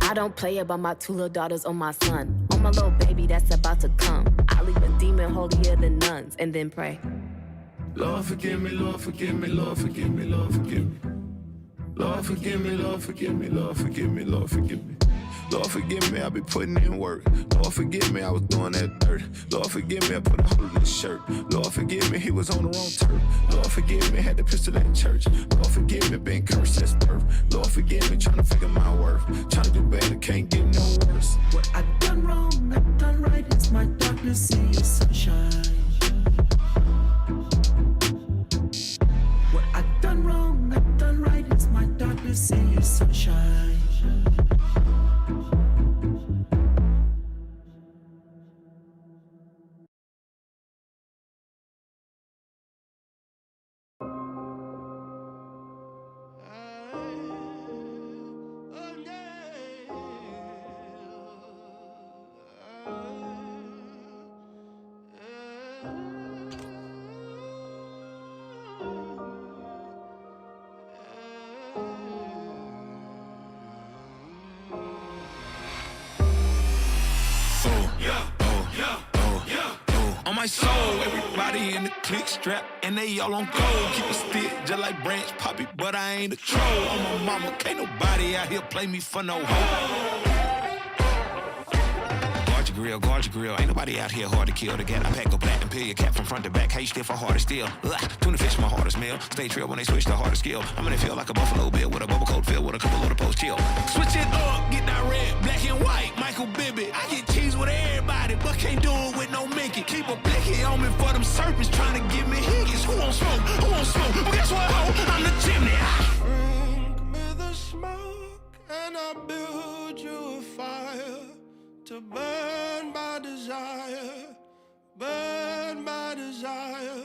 I don't play about my 2 little daughters or my son. On my little baby that's about to come. I leave a demon holier than nuns and then pray. Lord forgive me, Lord forgive me, Lord forgive me, Lord forgive me. Lord forgive me, Lord forgive me, Lord forgive me, Lord forgive me. Lord forgive me, I be putting in work. Lord forgive me, I was doing that dirt. Lord forgive me, I put a hole in this shirt. Lord forgive me, he was on the wrong turf. Lord forgive me, had the pistol in church. Lord forgive me, been cursed since birth. Lord forgive me, trying to figure my worth. Trying to do better, can't get no worse. What I done wrong, I done right, it's my darkness, see sunshine. What I done wrong, I done right, it's my darkness, see sunshine. On my soul, everybody in the click strap, and they all on gold. Keep a stick just like Branch Poppy, but I ain't a troll. On my mama, can't nobody out here play me for no hoe. Guard your grill. Ain't nobody out here hard to kill. The gat I pack go black and peel your cap from front to back. Hey, stiff for harder steel. Tuna fish my hardest meal. Stay trail when they switch the hardest skill. I'm gonna feel like a Buffalo Bill with a bubble coat filled with a couple of the post chill. Switch it up, get that red, black and white. Michael Bibbit. I get cheese with everybody, but can't do it with no Mickey. keep a blicky on me for them serpents trying to give me hickeys. Who won't smoke? Who won't smoke? Well, guess what, ho? I'm the chimney. Bring me the smoke and I'll build you a fire to burn my desire, burn my desire.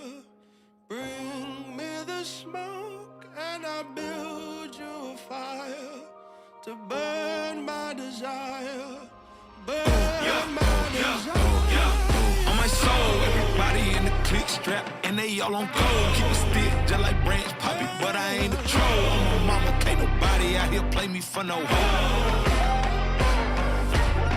Bring me the smoke and I'll build you a fire to burn my desire, burn my desire. On my soul, everybody in the clique strap, and they all on cold. Keep a stick just like Branch Poppy, but I ain't a troll. On my mama, can't nobody out here play me for no hoe.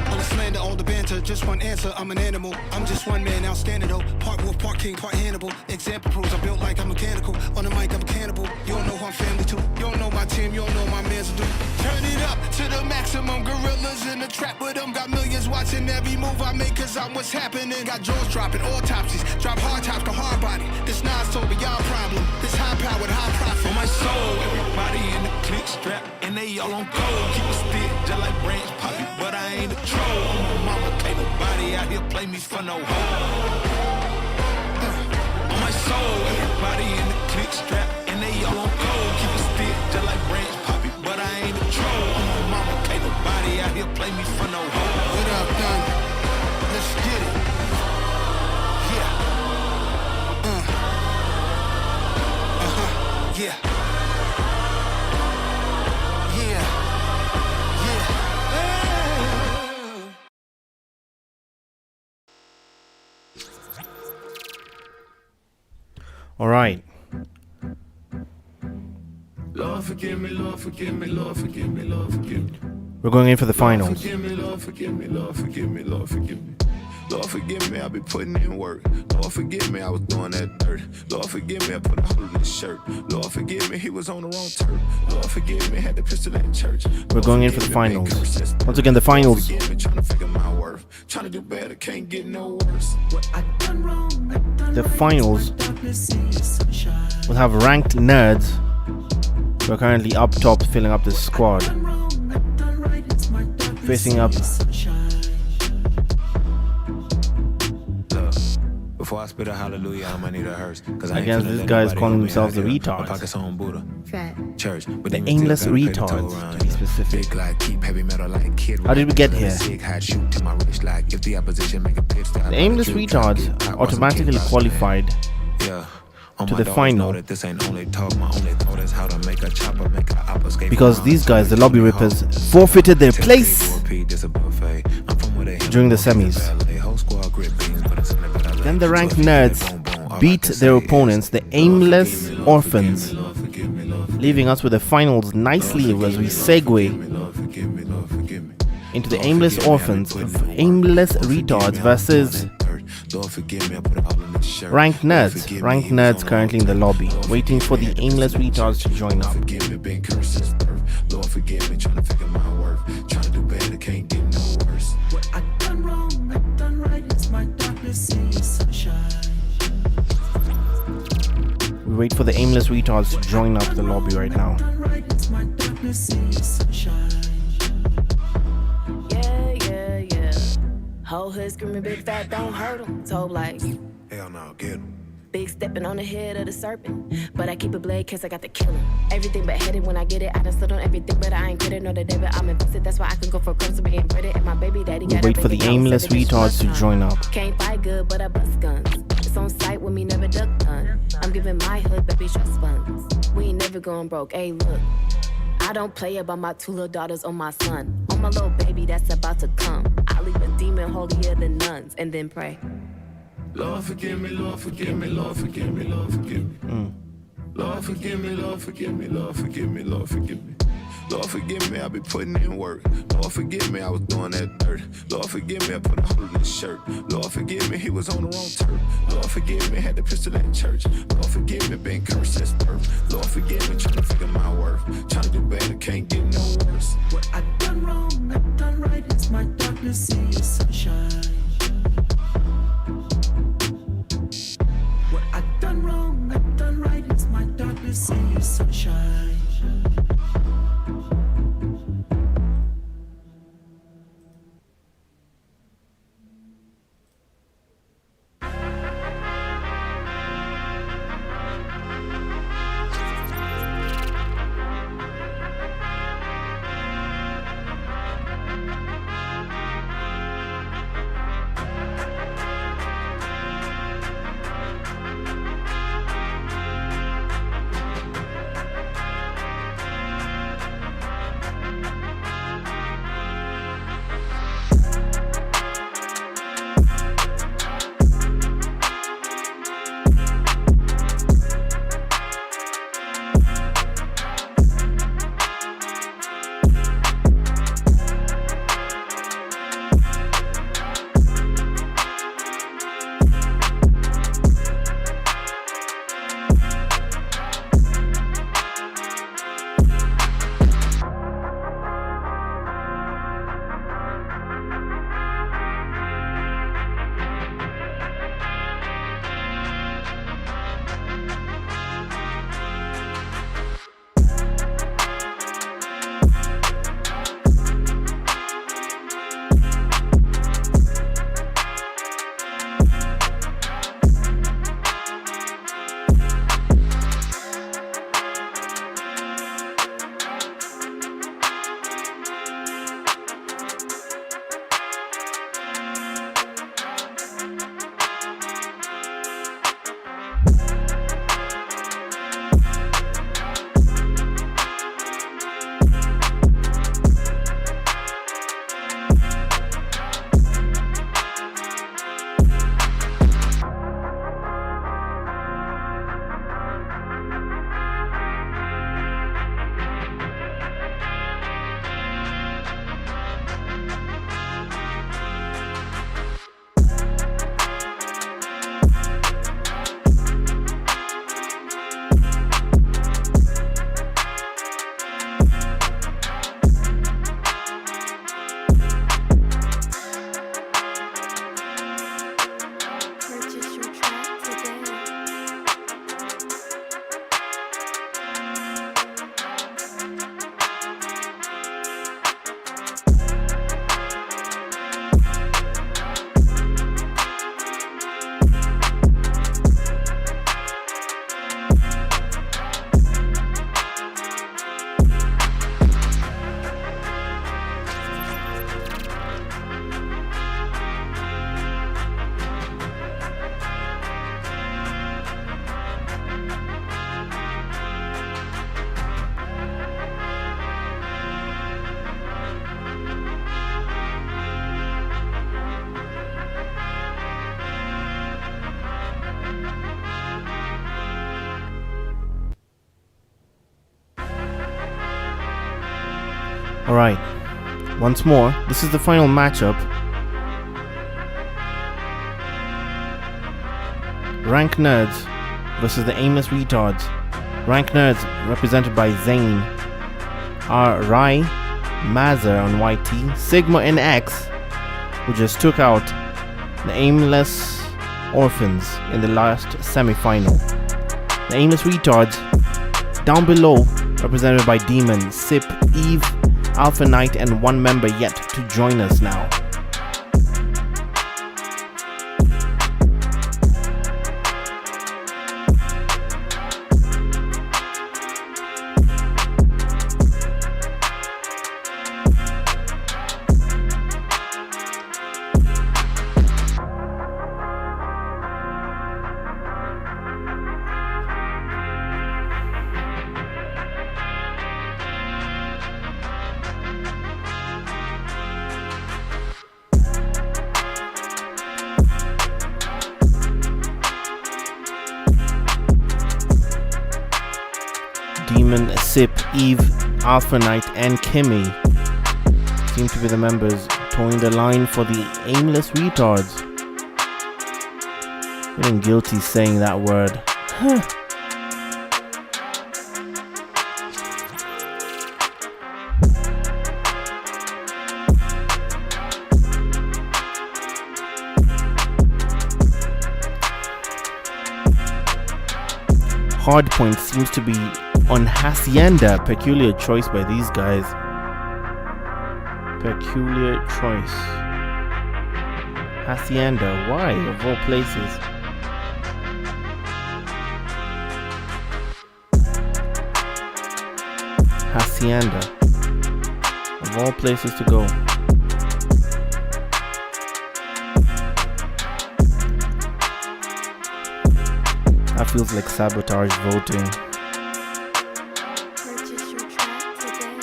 All the slander, all the banter, just one answer, I'm an animal. I'm just one man, outstanding though. Part wolf, part king, part Hannibal. Example proves I'm built like I'm mechanical. On the mic, I'm a cannibal. You don't know who I'm family to. You don't know my team, you don't know my mans do. Turn it up to the maximum. Gorillas in the trap with them. Got millions watching every move I make, cause I'm what's happening. Got jaws dropping, autopsies. Drop hard tops to hard body. This Nas told me y'all problem. This high powered, high profit. On my soul, everybody in the clique strap, and they all on cold. Keep a stick just like Branch Poppy, but I ain't a troll. On my mama, can't nobody out here play me for no hoe. On my soul, everybody in the clique strap, and they all on cold. Keep a stick just like Branch Poppy, but I ain't a troll. On my mama, can't nobody out here play me for no hoe. What up, done? Let's get it. Yeah. Yeah. Yeah. All right. Lord forgive me, Lord forgive me, Lord forgive me, Lord forgive me. We're going in for the finals. Forgive me, Lord forgive me, Lord forgive me, Lord forgive me. Lord forgive me, I be putting in work. Lord forgive me, I was doing that dirt. Lord forgive me, I put a hole in this shirt. Lord forgive me, he was on the wrong turf. Lord forgive me, had the pistol in church. We're going in for the finals. Once again, the finals. Trying to figure my worth. Trying to do better, can't get no worse. The finals will have ranked nerds who are currently up top filling up the squad, facing up Before I spit a hallelujah, I'ma need a hearse. Cause I against these guys calling themselves the retards. Pockets on Buddha. Church. But The aimless retards, to be specific. How did we get here? The aimless retards automatically qualified to the final because these guys, the lobby rippers, forfeited their place during the semis. Then the ranked nerds beat their opponents, the aimless orphans, leaving us with the finals nicely as we segue into the aimless orphans, aimless retards versus ranked nerds. Ranked nerds currently in the lobby, waiting for the aimless retards to join up. Lord forgive me, trying to figure my worth. Trying to do better, can't get no worse. What I done wrong, I done right. It's my darkness in the sunshine. We wait for the aimless retards to join up the lobby right now. Yeah. Whole hood screaming big fat, don't hurt him. Told like, Hell no, get him. big stepping on the head of the serpent. But I keep a blade cause I got the killer. Everything but headed when I get it. I done stood on everything, but I ain't quit it. No, the debit, I'm invested. That's why I can go for crumbs to be inbred. And my baby daddy We got wait for the aimless retards to join up. Can't fight good, but I bust guns. It's on sight with me, never duck none. I'm giving my hood baby trust funds. We ain't never going broke. Hey, look. I don't play about my two little daughters or my son. On my little baby that's about to come. I leave a demon holier than nuns and then pray. Lord forgive me, Lord forgive me, Lord forgive me, Lord forgive me. Lord forgive me, Lord forgive me, Lord forgive me, Lord forgive me. Lord forgive me, I be putting in work. Lord forgive me, I was doing that dirt. Lord forgive me, I put a hole in this shirt. Lord forgive me, he was on the wrong turf. Lord forgive me, had the pistol in church. Lord forgive me, been cursed since birth. Lord forgive me, trying to figure my worth. Trying to do better, can't get no worse. What I done wrong, I done right. It's my darkness in the sunshine. What I done wrong, I done right. It's my darkness in the sunshine. Alright, once more, this is the final matchup. Rank Nerds versus the Aimless Retards. Rank Nerds, represented by Zane, are Rai, Mazar on YT, Sigma and X, who just took out the Aimless Orphans in the last semi-final. The Aimless Retards, down below, represented by Demon, Sip, Eve, Alpha Knight, and one member yet to join us now. Demon, Sip, Eve, Alpha Knight, and Kimmy seem to be the members towing the line for the Aimless Retards. Feeling guilty saying that word. Hardpoint seems to be on Hacienda. Peculiar choice by these guys. Peculiar choice. Hacienda, why of all places? Hacienda, of all places to go. That feels like sabotage voting. Purchase your track today.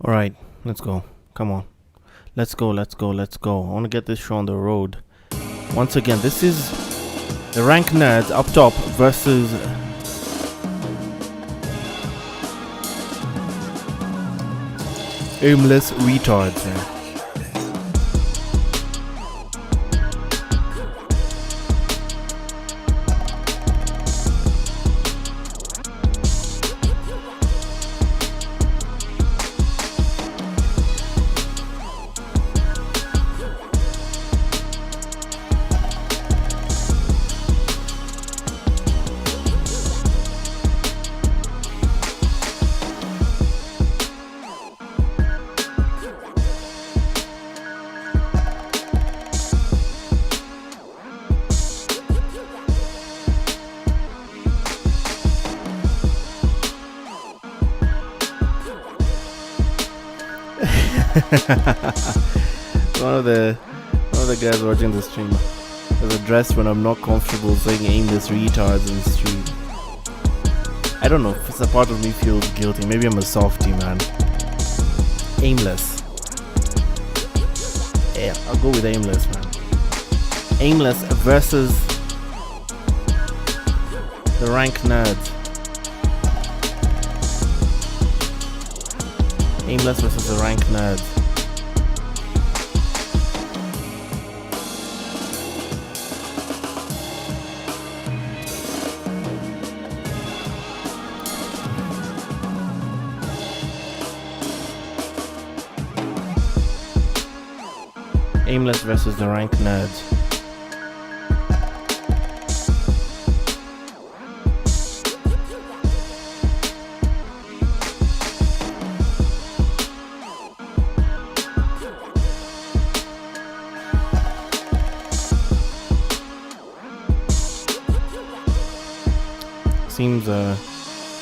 Alright, let's go. Come on. Let's go. I want to get this show on the road. Once again, this is the Rank Nerds up top versus Aimless Retards. Man. one of the guys watching the stream has addressed when I'm not comfortable saying aimless retards in the stream. I don't know if it's a part of me feels guilty. Maybe I'm a softie, man. Aimless. Yeah, I'll go with aimless, man. Aimless versus the Rank Nerds. Aimless versus the Rank Nerds. Aimless versus the Rank Nerds. Seems the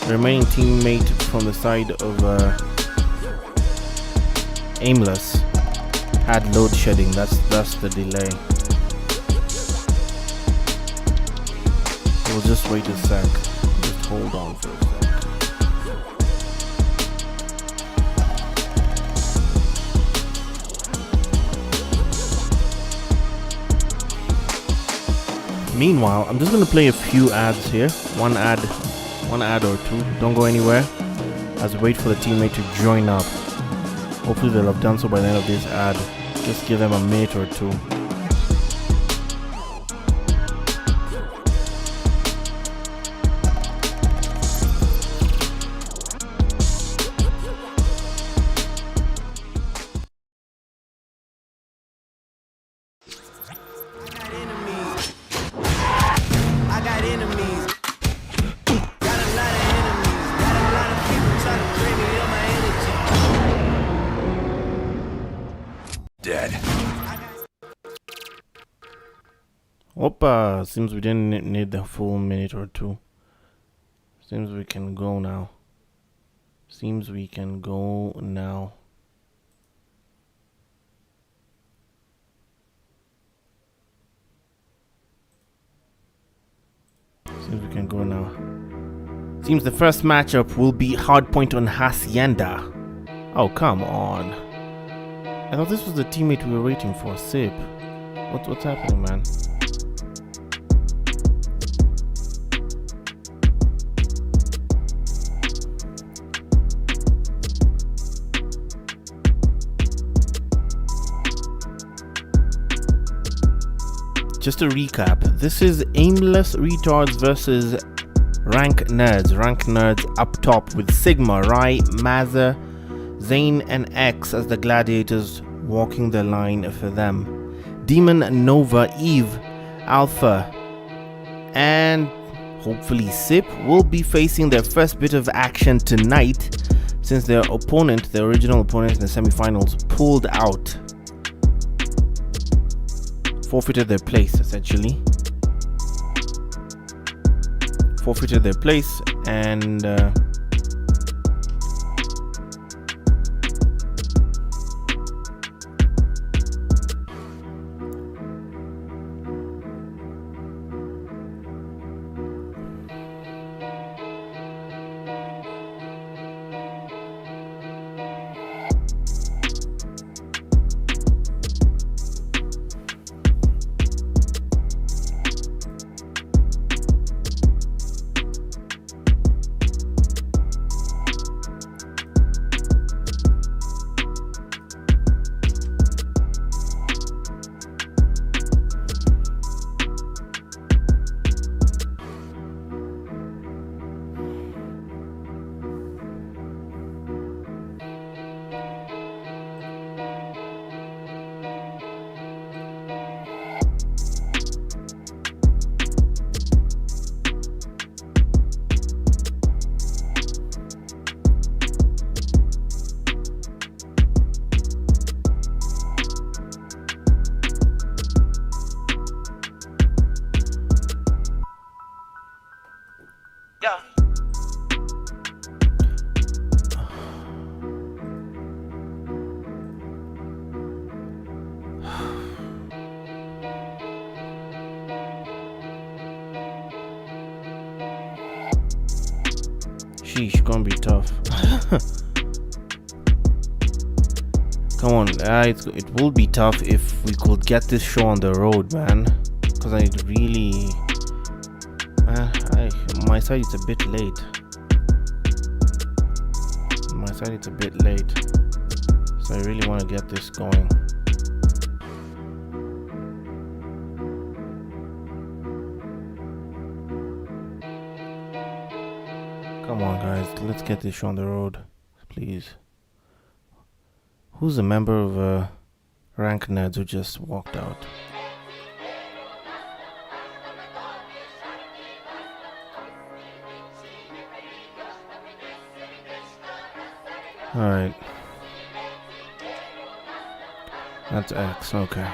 remaining teammate from the side of Aimless had load shedding. That's the delay. We'll just wait a sec. Just hold on for a sec. Meanwhile, I'm just gonna play a few ads here. One ad or two. Don't go anywhere as we wait for the teammate to join up. Hopefully they'll have done so by the end of this ad. Just give them a minute or two. Opa, seems we didn't need the full minute or two. Seems we can go now. Seems we can go now. Seems we can go now. Seems the first matchup will be Hardpoint on Hacienda. Oh, come on. I thought this was the teammate we were waiting for, Sip. What's happening, man? Just to recap, this is Aimless Retards versus Rank Nerds. Rank Nerds up top with Sigma, Rai, Mazer, Zane and X as the gladiators walking the line for them. Demon, Nova, Eve, Alpha, and hopefully Sip will be facing their first bit of action tonight since their opponent, the original opponent in the semifinals, pulled out. Forfeited their place, essentially. Forfeited their place and sheesh, gonna be tough. Come on, it will be tough if we could get this show on the road, man. Because I really, my side it's a bit late. My side it's a bit late, so I really want to get this going. Come on, guys, let's get this show on the road, please. Who's a member of rank nerds who just walked out. Alright. That's X, okay.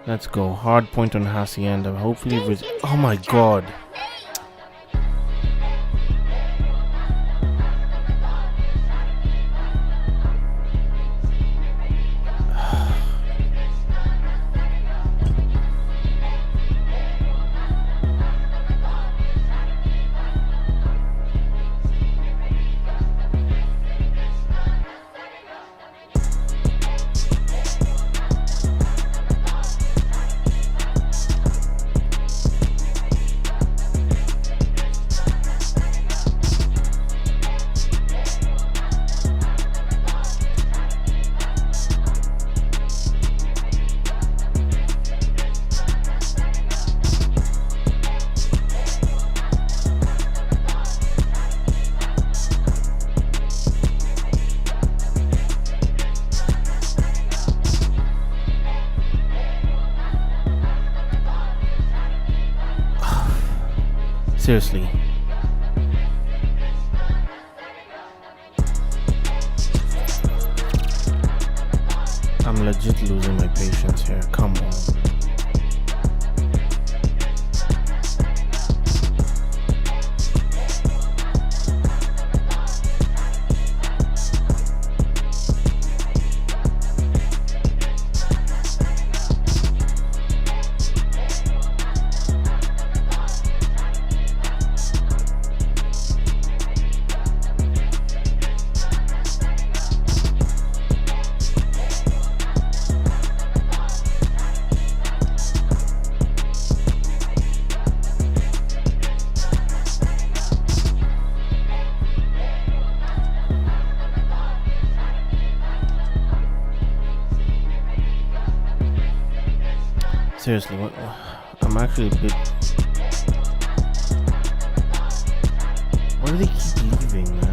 Let's go. Hard point on Hacienda. Hopefully with. Oh my god. Seriously. I'm legit losing my patience here. Come on. Seriously, what? I'm actually a bit. Why do they keep leaving, man?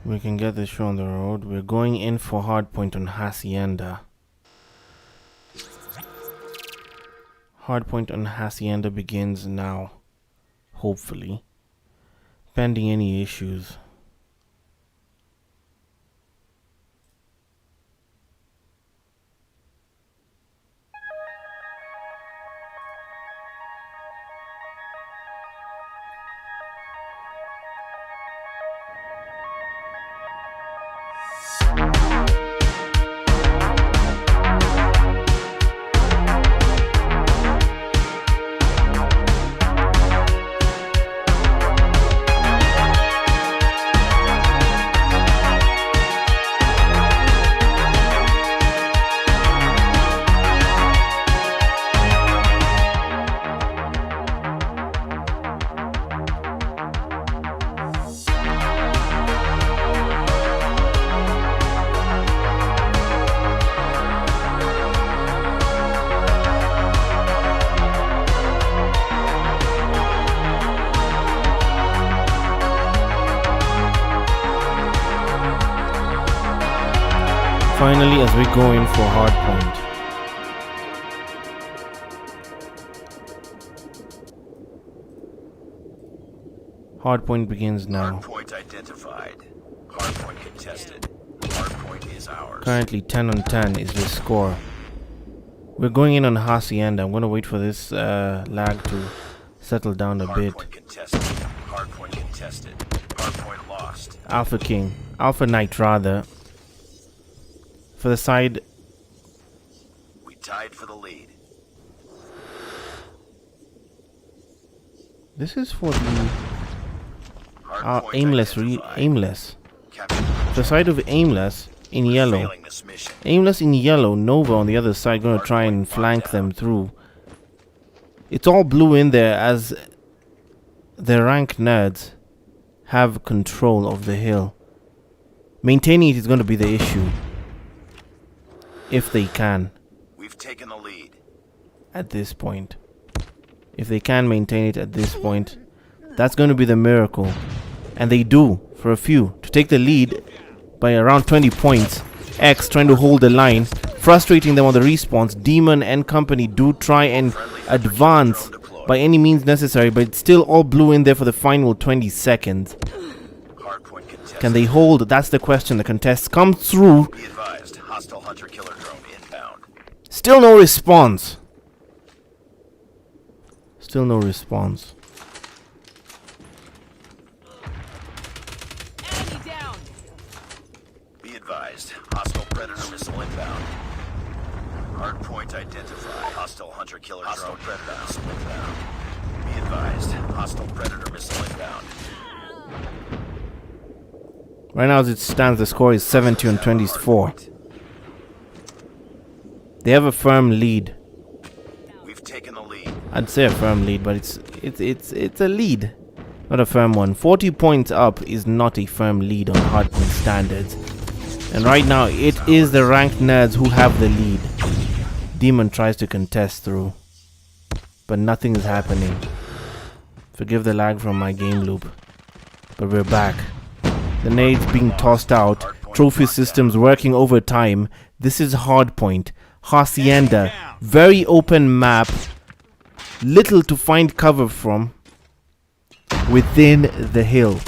We can get this show on the road. We're going in for hardpoint on Hacienda. Hardpoint on Hacienda begins now. Hopefully. Pending any issues. Finally, as we go in for hard point. Hard point begins now. Hard point identified. Hard point contested. Hard point is ours. Currently 10 on 10 is the score. We're going in on Hacienda. I'm going to wait for this lag to settle down a bit. Hard point contested. Hard point contested. Hard point lost. Alpha King. Alpha Knight, rather. For the side. We tied for the lead. This is for the Hard point aimless. identified. Aimless. Captain, The side of aimless in yellow. failing this mission. Aimless in yellow. Nova on the other side going to try and flank them through. It's all blue in there as the rank nerds have control of the hill. Maintaining it is going to be the issue. If they can. We've taken the lead. At this point. If they can maintain it at this point, that's going to be the miracle. And they do, for a few, to take the lead by around 20 points. X trying to hold the line, frustrating them on the respawns. Demon and company do try and advance by any means necessary, but it's still all blue in there for the final 20 seconds. Hard point contested. Can they hold? That's the question. The contest comes through. Be advised. Hostile hunter-killer drone inbound. Still no response. Still no response. Be advised. Hostile predator missile inbound. Hard point identified. Hostile hunter-killer drone predator missile inbound. Be advised. Hostile predator missile inbound. Right now as it stands, the score is 70 on 24. They have a firm lead. We've taken the lead. I'd say a firm lead, but it's a lead, not a firm one. 40 points up is not a firm lead on hardpoint standards. And right now it is the ranked nerds who have the lead. Demon tries to contest through, but nothing is happening. Forgive the lag from my game loop, but we're back. The nades being tossed out, trophy systems working overtime. This is hardpoint. Hacienda, very open map, little to find cover from within the hill,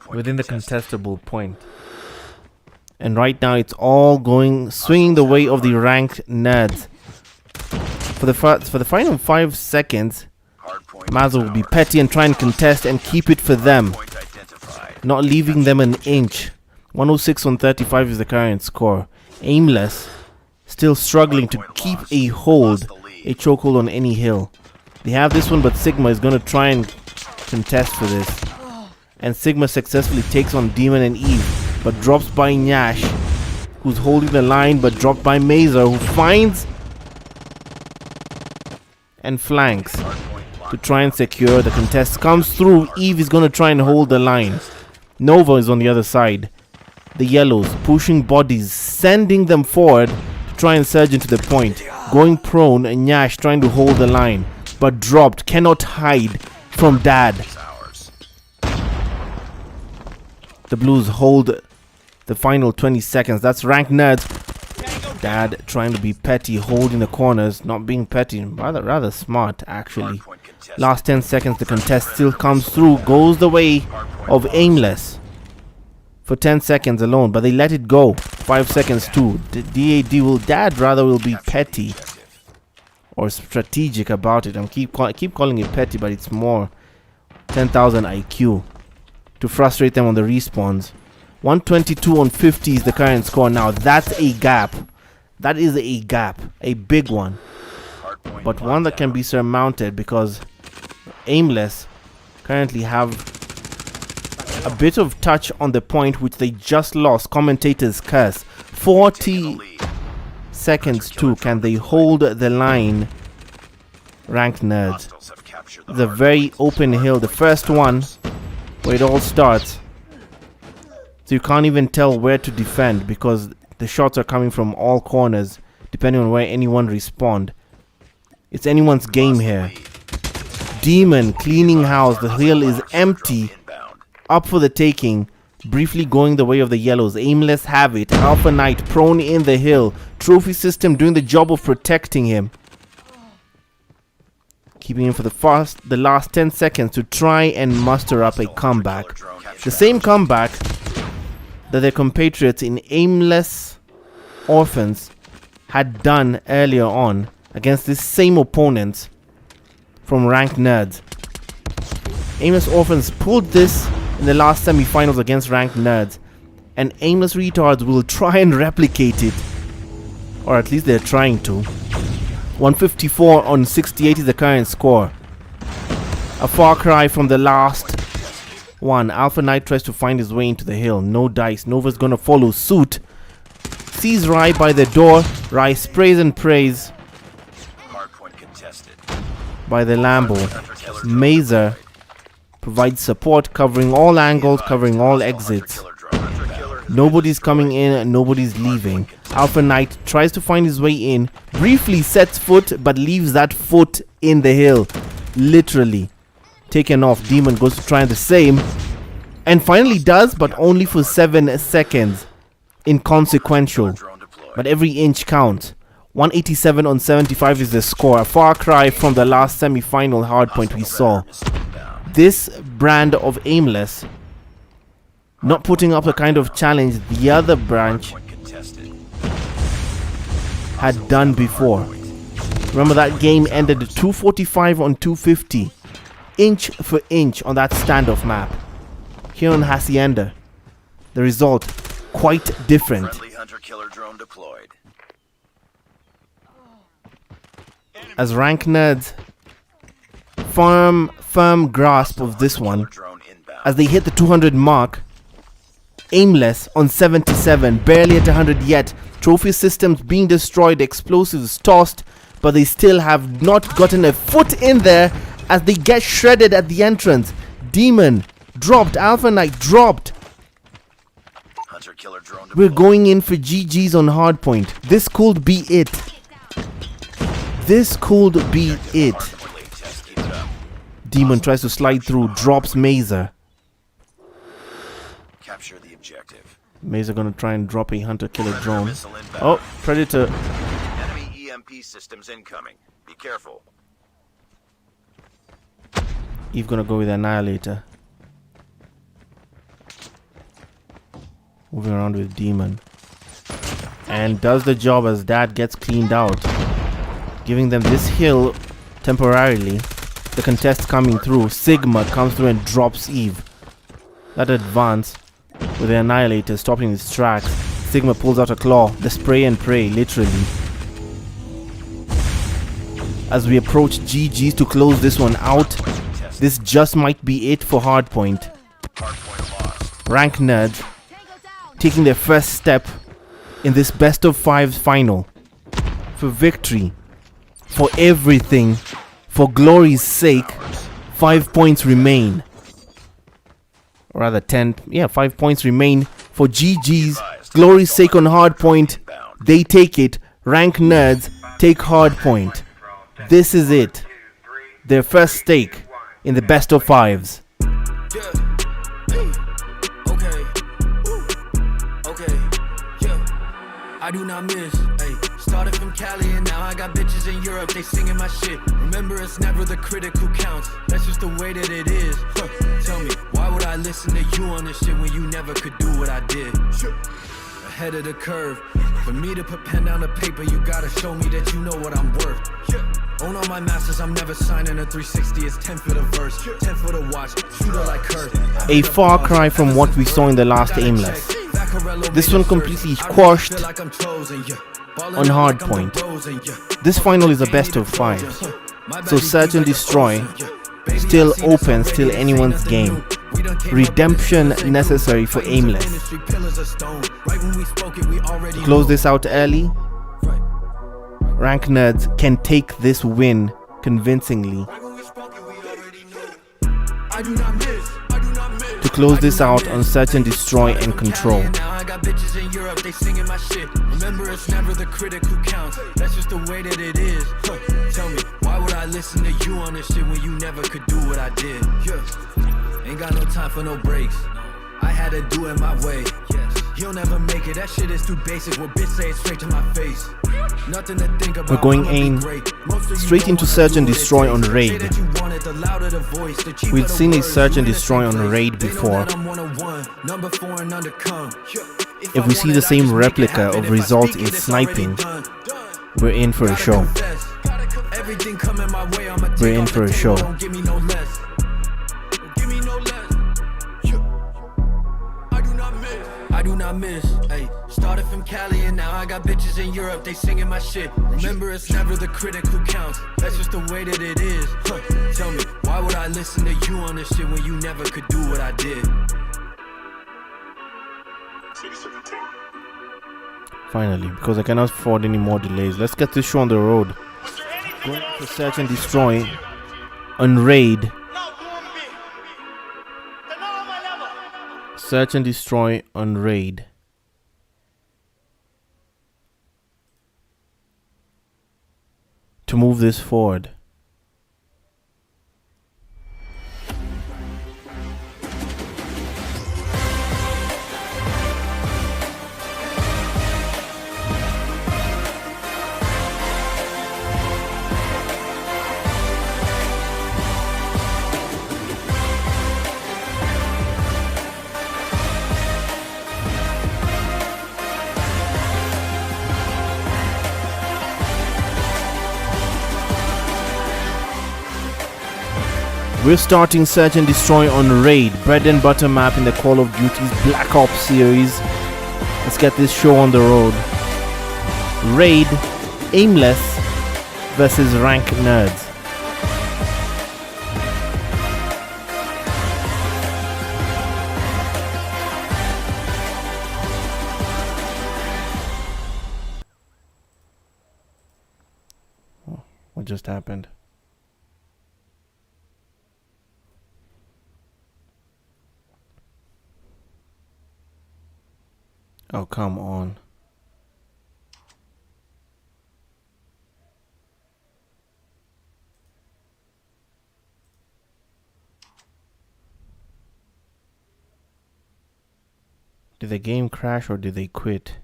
within the contestable point. And right now it's all swinging the way of the ranked nerds. For the final 5 seconds, Mazo will be petty and try and contest and keep it for them, not leaving them an inch. 106 on 35 is the current score. Aimless, still struggling to keep a hold, a chokehold on any hill. They have this one, but Sigma is going to try and contest for this. And Sigma successfully takes on Demon and Eve, but drops by Nyash, who's holding the line, but dropped by Mazer, who finds and flanks to try and secure. The contest comes through. Eve is going to try and hold the line. Nova is on the other side. The yellows pushing bodies, sending them forward to try and surge into the point. Going prone, and Nyash trying to hold the line, but dropped, cannot hide from Dad. The Blues hold the final 20 seconds. That's ranked nerds. Dad trying to be petty, holding the corners, not being petty, rather smart actually. Last 10 seconds, the contest still comes through, goes the way of Aimless for 10 seconds alone, but they let it go. 5 seconds too. Dad will be petty or strategic about it. I keep calling it petty, but it's more 10,000 IQ to frustrate them on the respawns. 122 on 50 is the current score now. That's a gap. That is a gap, a big one, but one that can be surmounted because Aimless currently have a bit of touch on the point, which they just lost. Commentators curse. 40 seconds too. Can they hold the line? Ranked nerds. The very open hill, the first one where it all starts. So you can't even tell where to defend because the shots are coming from all corners, depending on where anyone respawned. It's anyone's game here. Demon cleaning house. The hill is empty, up for the taking. briefly going the way of the yellows. Aimless have it. Alpha Knight prone in the hill. Trophy system doing the job of protecting him. Keeping him for the last 10 seconds to try and muster up a comeback. The same comeback that their compatriots in Aimless Orphans had done earlier on against this same opponent from Ranked Nerds. Aimless Orphans pulled this in the last semi-finals against Ranked Nerds, and Aimless Retards will try and replicate it, or at least they're trying to. 154 on 68 is the current score. A far cry from the last one. Alpha Knight tries to find his way into the hill. No dice. Nova's gonna follow suit. Sees Rai by the door. Rai sprays and prays by the Lambo. Mazer provides support, covering all angles, covering all exits. Nobody's coming in, nobody's leaving. Alpha Knight tries to find his way in, briefly sets foot, but leaves that foot in the hill. Literally taken off. Demon goes to try the same, and finally does, but only for 7 seconds. Inconsequential, but every inch counts. 187 on 75 is the score. A far cry from the last semi-final hardpoint we saw. This brand of Aimless not putting up the kind of challenge the other branch had done before. Remember, that game ended 245 on 250, inch for inch on that standoff map. Here on Hacienda, the result quite different. As Rank Nerds firm grasp of this one, as they hit the 200 mark. Aimless on 77, barely at 100 yet. Trophy systems being destroyed, explosives tossed, but they still have not gotten a foot in there as they get shredded at the entrance. Demon dropped, Alpha Knight dropped. We're going in for GG's on hardpoint. This could be it. This could be it. Demon tries to slide through, drops Mazer. Capture the objective. Mazer gonna try and drop a hunter-killer drone. Oh, Predator. Enemy EMP systems incoming. Be careful. Eve gonna go with Annihilator. Moving around with Demon. And does the job as Dad gets cleaned out. Giving them this hill temporarily. The contest coming through. Sigma comes through and drops Eve. That advance with the Annihilator stopping his tracks. Sigma pulls out a claw. The spray and pray, literally. As we approach GG's to close this one out. This just might be it for hardpoint. Rank Nerds taking their first step in this best of 5 final. For victory. For everything. For glory's sake. 5 points remain. Or rather 10. Yeah, 5 points remain for GG's. Glory's sake on hardpoint. They take it. Rank Nerds take hardpoint. This is it. Their first stake in the best of 5s. I do not miss. Ay, started from Cali and now I got bitches in Europe. They singing my shit. Remember, it's never the critic who counts. That's just the way that it is. Tell me, why would I listen to you on this shit when you never could do what I did? Ahead of the curve. For me to put pen down to paper, you gotta show me that you know what I'm worth. Own all my masters, I'm never signing a 360. It's 10 for the verse, 10 for the watch. Shooter like Kurt. A far cry from what we saw in the last Aimless. This one completely quashed on hardpoint. This final is a best of 5s. So Search and Destroy still open, still anyone's game. Redemption necessary for Aimless. Close this out early. Rank Nerds can take this win convincingly. To close this out on Search and Destroy and Control. Remember, it's never the critic who counts. That's just the way that it is. Tell me, why would I listen to you on this shit when you never could do what I did? Ain't got no time for no breaks. I had to do it my way. He'll never make it, that shit is too basic. What bitch say it straight to my face. Nothing to think about. We're going in straight into search and destroy on raid. We've seen a search and destroy on raid before. If we see the same replica of result in sniping, we're in for a show. We're in for a show. I do not miss. Hey, started from Cali and now I got bitches in Europe. They singing my shit. Remember, it's never the critic who counts. That's just the way that it is. Tell me, why would I listen to you on this shit when you never could do what I did? Finally, because I cannot afford any more delays. Let's get this show on the road. Going for search and destroy on raid. Search and destroy on raid. To move this forward. We're starting search and destroy on raid, bread and butter map in the Call of Duty's Black Ops series. Let's get this show on the road. Raid, aimless versus rank nerds. What just happened? Oh, come on. Did the game crash or did they quit?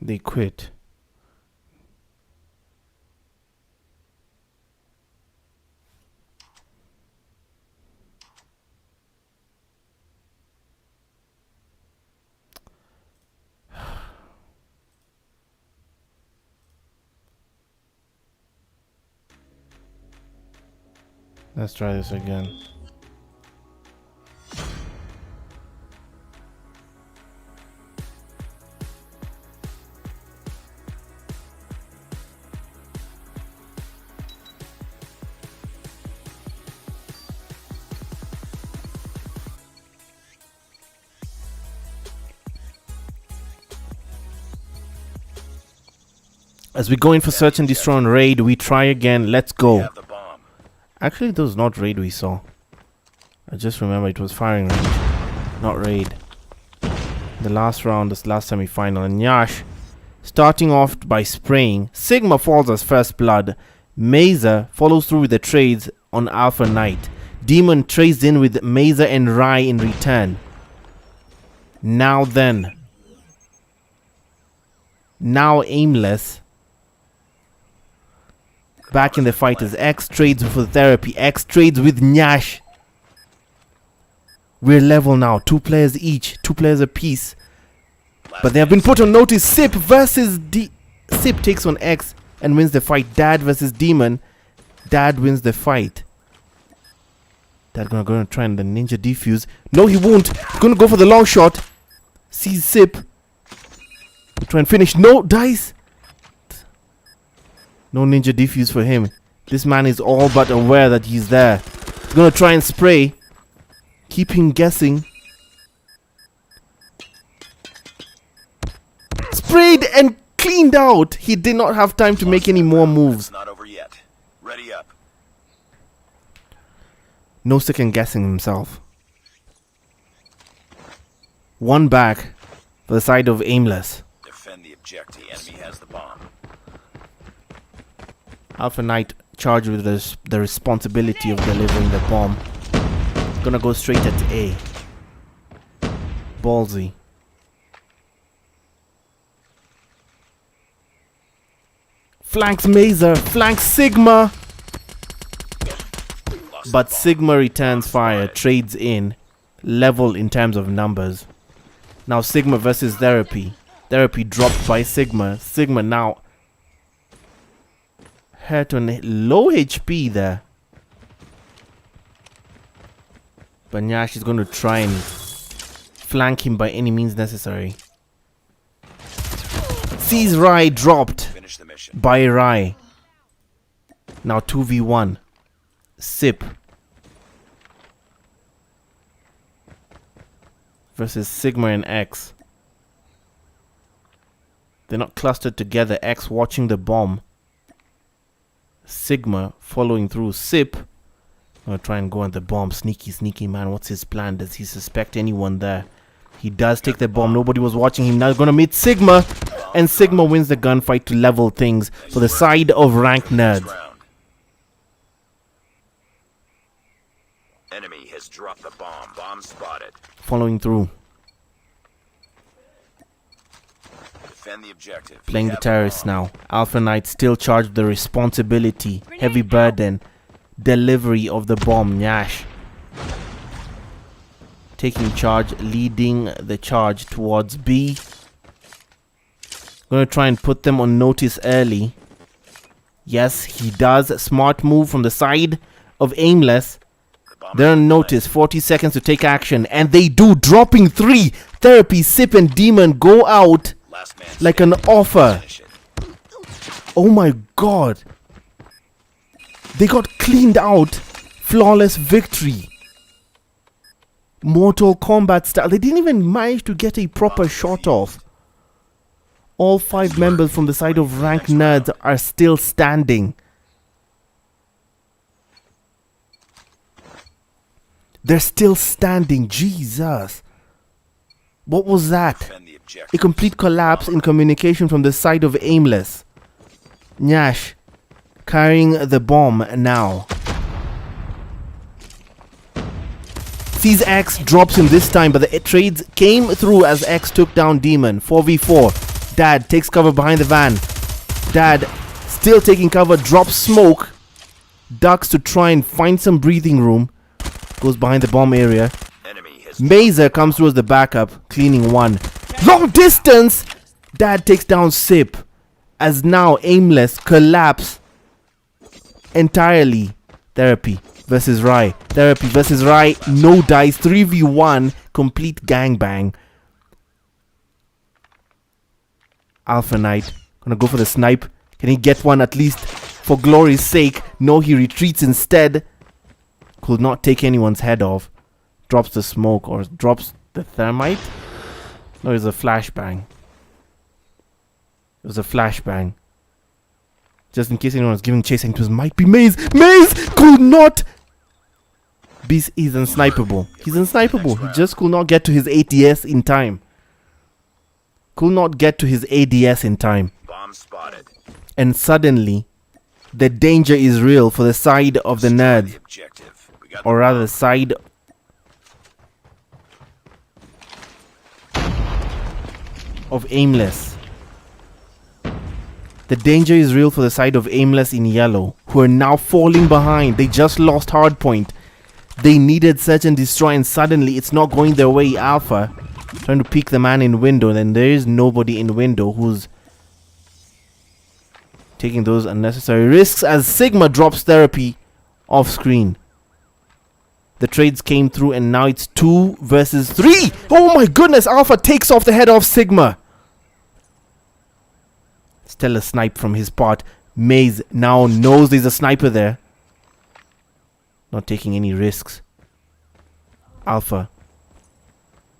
They quit. Let's try this again. As we go in for search and destroy on raid, we try again. Let's go. Actually, it was not raid we saw. I just remember it was firing range, not raid. The last round, this last semi-final. And Yash starting off by spraying. Sigma falls as first blood. Mazer follows through with the trades on Alpha Knight. Demon trades in with Mazer and Rai in return. Now then. Now aimless. Back in the fight as X trades for therapy. X trades with Nyash. We're level now. 2 players each. 2 players apiece. But they have been put on notice. Sip versus Sip takes on X and wins the fight. Dad versus Demon. Dad wins the fight. Dad gonna try and the ninja defuse. No, he won't. He's gonna go for the long shot. Sees Sip. Try and finish. No, dice. No ninja defuse for him. This man is all but aware that he's there. He's gonna try and spray. Keep him guessing. Sprayed and cleaned out. He did not have time to make any more moves. Not over yet. Ready up. No second guessing himself. One back for the side of Aimless. Defend the objective. The enemy has the bomb. Alpha Knight charged with the responsibility of delivering the bomb. Gonna go straight at A. Ballsy. Flanks Mazer, flanks Sigma. But Sigma returns fire, trades in, level in terms of numbers. Now Sigma versus Therapy. Therapy dropped by Sigma. Sigma now hurt on low HP there. But Nyash is going to try and flank him by any means necessary. Sees Rai dropped by Rai. Now 2v1. Sip versus Sigma and X. They're not clustered together. X watching the bomb. Sigma following through. Sip gonna try and go on the bomb. Sneaky man. What's his plan? Does he suspect anyone there? He does take the bomb. Nobody was watching him. Now he's gonna meet Sigma, and Sigma wins the gunfight to level things for the side of Ranked Nerds. Enemy has dropped the bomb. Bomb spotted. Following through. Defend the objective. Playing the terrorists now. Alpha Knight still charged with the responsibility, heavy burden, delivery of the bomb. Nyash taking charge, leading the charge towards B. Gonna try and put them on notice early. Yes, he does. Smart move from the side of Aimless. They're on notice. 40 seconds to take action, and they do. Dropping 3. Therapy, Sip, and Demon go out like an offer. Oh my god. They got cleaned out. Flawless victory. Mortal Kombat style. They didn't even manage to get a proper shot off. All 5 members from the side of Ranked Nerds are still standing. They're still standing. Jesus. What was that? A complete collapse in communication from the side of Aimless. Nyash carrying the bomb now. Sees X, drops him this time, but the trades came through as X took down Demon. 4v4. Dad takes cover behind the van. Dad still taking cover, drops smoke. Ducks to try and find some breathing room. Goes behind the bomb area. Mazer comes through as the backup, cleaning 1. Long distance! Dad takes down Sip. As now Aimless collapse entirely. Therapy versus Rai. Therapy versus Rai. No dice. 3v1. Complete gangbang. Alpha Knight gonna go for the snipe. Can he get one at least for glory's sake? No, he retreats instead. Could not take anyone's head off. Drops the smoke or drops the thermite. No, it's a flashbang. It was a flashbang. Just in case anyone was giving chase, and it might be Maze. Maze could not. Beast is unsnipeable. He's unsnipeable. He just could not get to his ADS in time. Could not get to his ADS in time. Bomb spotted. And suddenly, the danger is real for the side of the nerds. Or rather, the side of Aimless. The danger is real for the side of Aimless in yellow, who are now falling behind. They just lost hardpoint. They needed search and destroy, and suddenly it's not going their way. Alpha trying to peek the man in window, and then there is nobody in window who's taking those unnecessary risks as Sigma drops Therapy off screen. The trades came through, and now it's 2 versus 3. Oh my goodness, Alpha takes off the head of Sigma. Stellar snipe from his part. Maze now knows there's a sniper there. Not taking any risks. Alpha.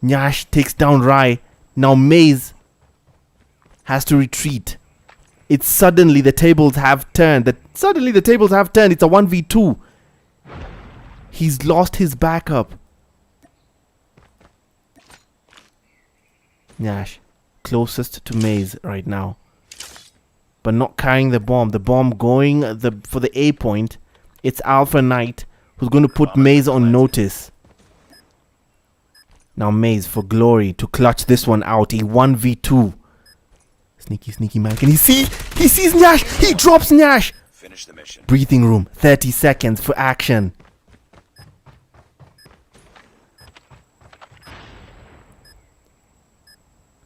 Nyash takes down Rai. Now Maze has to retreat. It's suddenly the tables have turned. It's a 1v2. He's lost his backup. Nyash, closest to Maze right now, but not carrying the bomb. The bomb going for the A point. It's Alpha Knight who's going to put Maze on notice. Now Maze for glory to clutch this one out. He 1v2. Sneaky man. Can he see? He sees Nyash. He drops Nyash. Finish the mission. Breathing room. 30 seconds for action.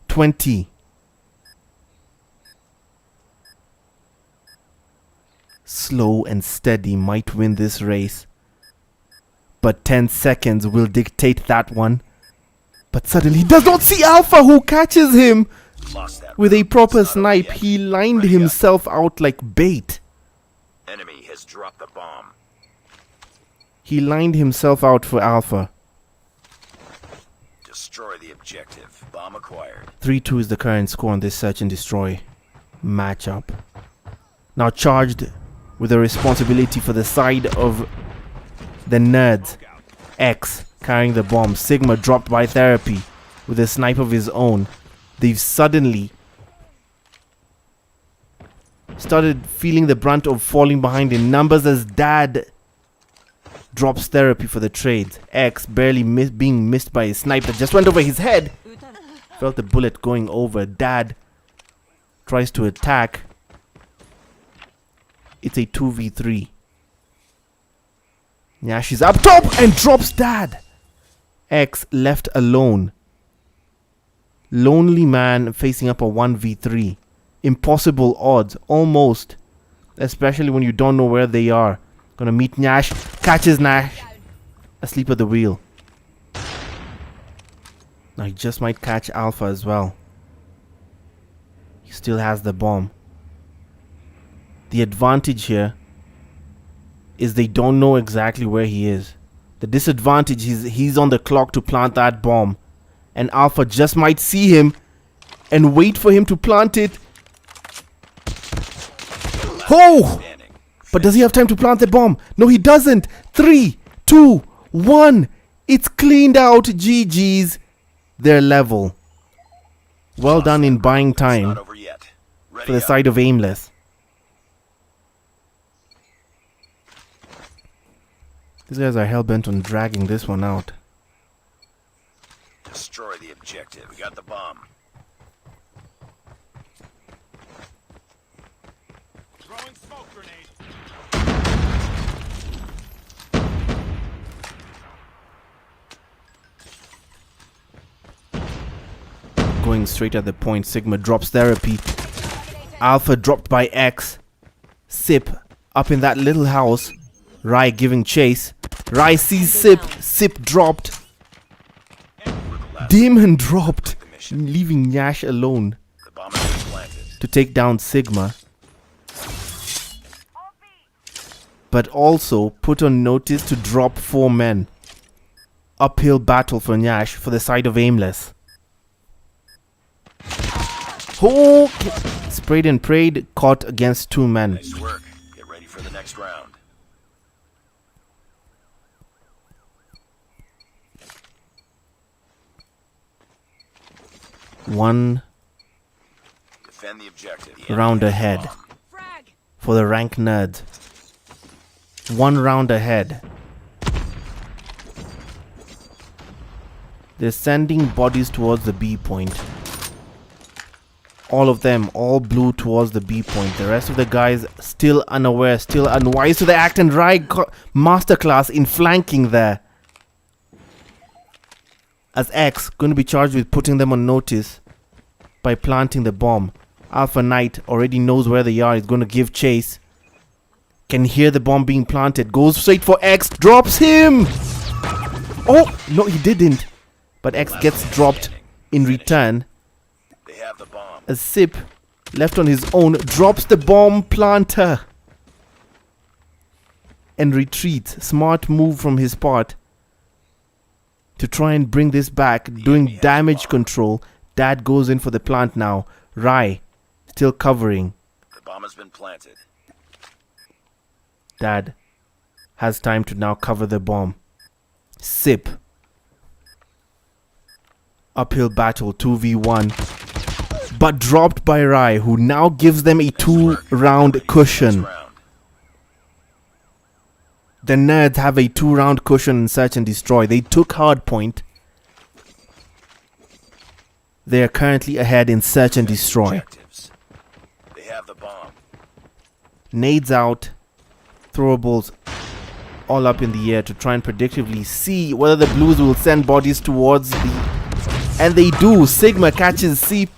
$20. Slow and steady might win this race, but 10 seconds will dictate that one. But suddenly he does not see Alpha, who catches him with a proper snipe. He lined himself out like bait. Enemy has dropped the bomb. He lined himself out for Alpha. Destroy the objective. Bomb acquired. 3-2 is the current score on this search and destroy matchup. Now charged with the responsibility for the side of the nerds. X carrying the bomb. Sigma dropped by therapy with a snipe of his own. They've suddenly started feeling the brunt of falling behind in numbers as Dad drops therapy for the trades. X barely being missed by his snipe that just went over his head. Felt the bullet going over. Dad tries to attack. It's a 2v3. Nyash is up top and drops Dad. X left alone. Lonely man facing up a 1v3. Impossible odds, almost. Especially when you don't know where they are. Gonna meet Nyash. Catches Nash asleep at the wheel. Now he just might catch Alpha as well. He still has the bomb. The advantage here is they don't know exactly where he is. The disadvantage is he's on the clock to plant that bomb, and Alpha just might see him and wait for him to plant it. Oh! But does he have time to plant the bomb? No, he doesn't. 3, 2, 1. It's cleaned out. GG's. They're level. Well done in buying time for the side of Aimless. These guys are hell-bent on dragging this one out. Destroy the objective. We got the bomb. Throwing smoke grenade. Going straight at the point. Sigma drops therapy. Alpha dropped by X. Sip up in that little house. Rai giving chase. Rai sees Sip. Sip dropped. Demon dropped, leaving Nyash alone to take down Sigma. But also put on notice to drop 4 men. Uphill battle for Nyash for the side of Aimless. Oh! Sprayed and prayed, caught against 2 men. Nice work. Get ready for the next round. One Defend the objective. round ahead for the rank nerds. 1 round ahead. They're sending bodies towards the B point. All of them, all blue towards the B point. The rest of the guys still unaware, still unwise to the act, and Rai masterclass in flanking there. As X going to be charged with putting them on notice by planting the bomb. Alpha Knight already knows where they are. He's going to give chase. Can hear the bomb being planted. Goes straight for X. Drops him. Oh, no, he didn't. But X gets dropped in return. They have the bomb. As Sip, left on his own, drops the bomb planter. And retreats. Smart move from his part. To try and bring this back, doing damage control. Dad goes in for the plant now. Rai still covering. The bomb has been planted. Dad has time to now cover the bomb. Sip uphill battle 2v1, but dropped by Rai, who now gives them a 2-round cushion. The nerds have a 2-round cushion in Search and Destroy. They took Hardpoint. They are currently ahead in Search and Destroy. They have the bomb. Nades out, throwables all up in the air to try and predictively see whether the Blues will send bodies towards the... And they do. Sigma catches Seep.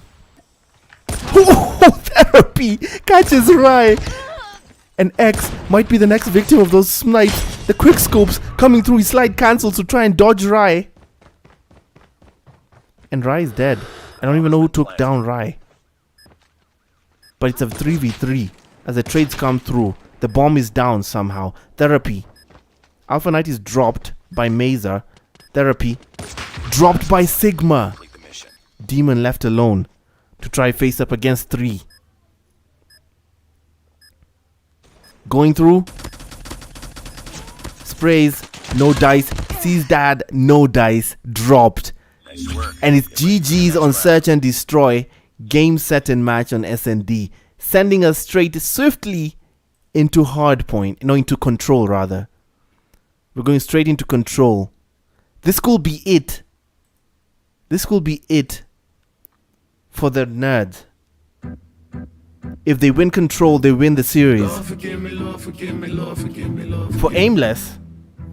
Therapy catches Rai. And X might be the next victim of those snipes. The quick scopes coming through his slide cancels to try and dodge Rai. And Rai is dead. I don't even know who took down Rai. But it's a 3v3 as the trades come through. The bomb is down somehow. Therapy. Alpha Knight is dropped by Mazer. Therapy. Dropped by Sigma. Demon left alone to try face up against 3. Going through. Sprays. No dice. Sees dad. No dice. Dropped. And it's GG's on Search and Destroy. Game, set, and match on S&D. Sending us straight swiftly into Hardpoint. No, into Control rather. We're going straight into Control. This could be it. This could be it for the nerds. If they win Control, they win the series. Lord, forgive me, Lord, forgive me, Lord, forgive me, Lord, forgive For me. Aimless,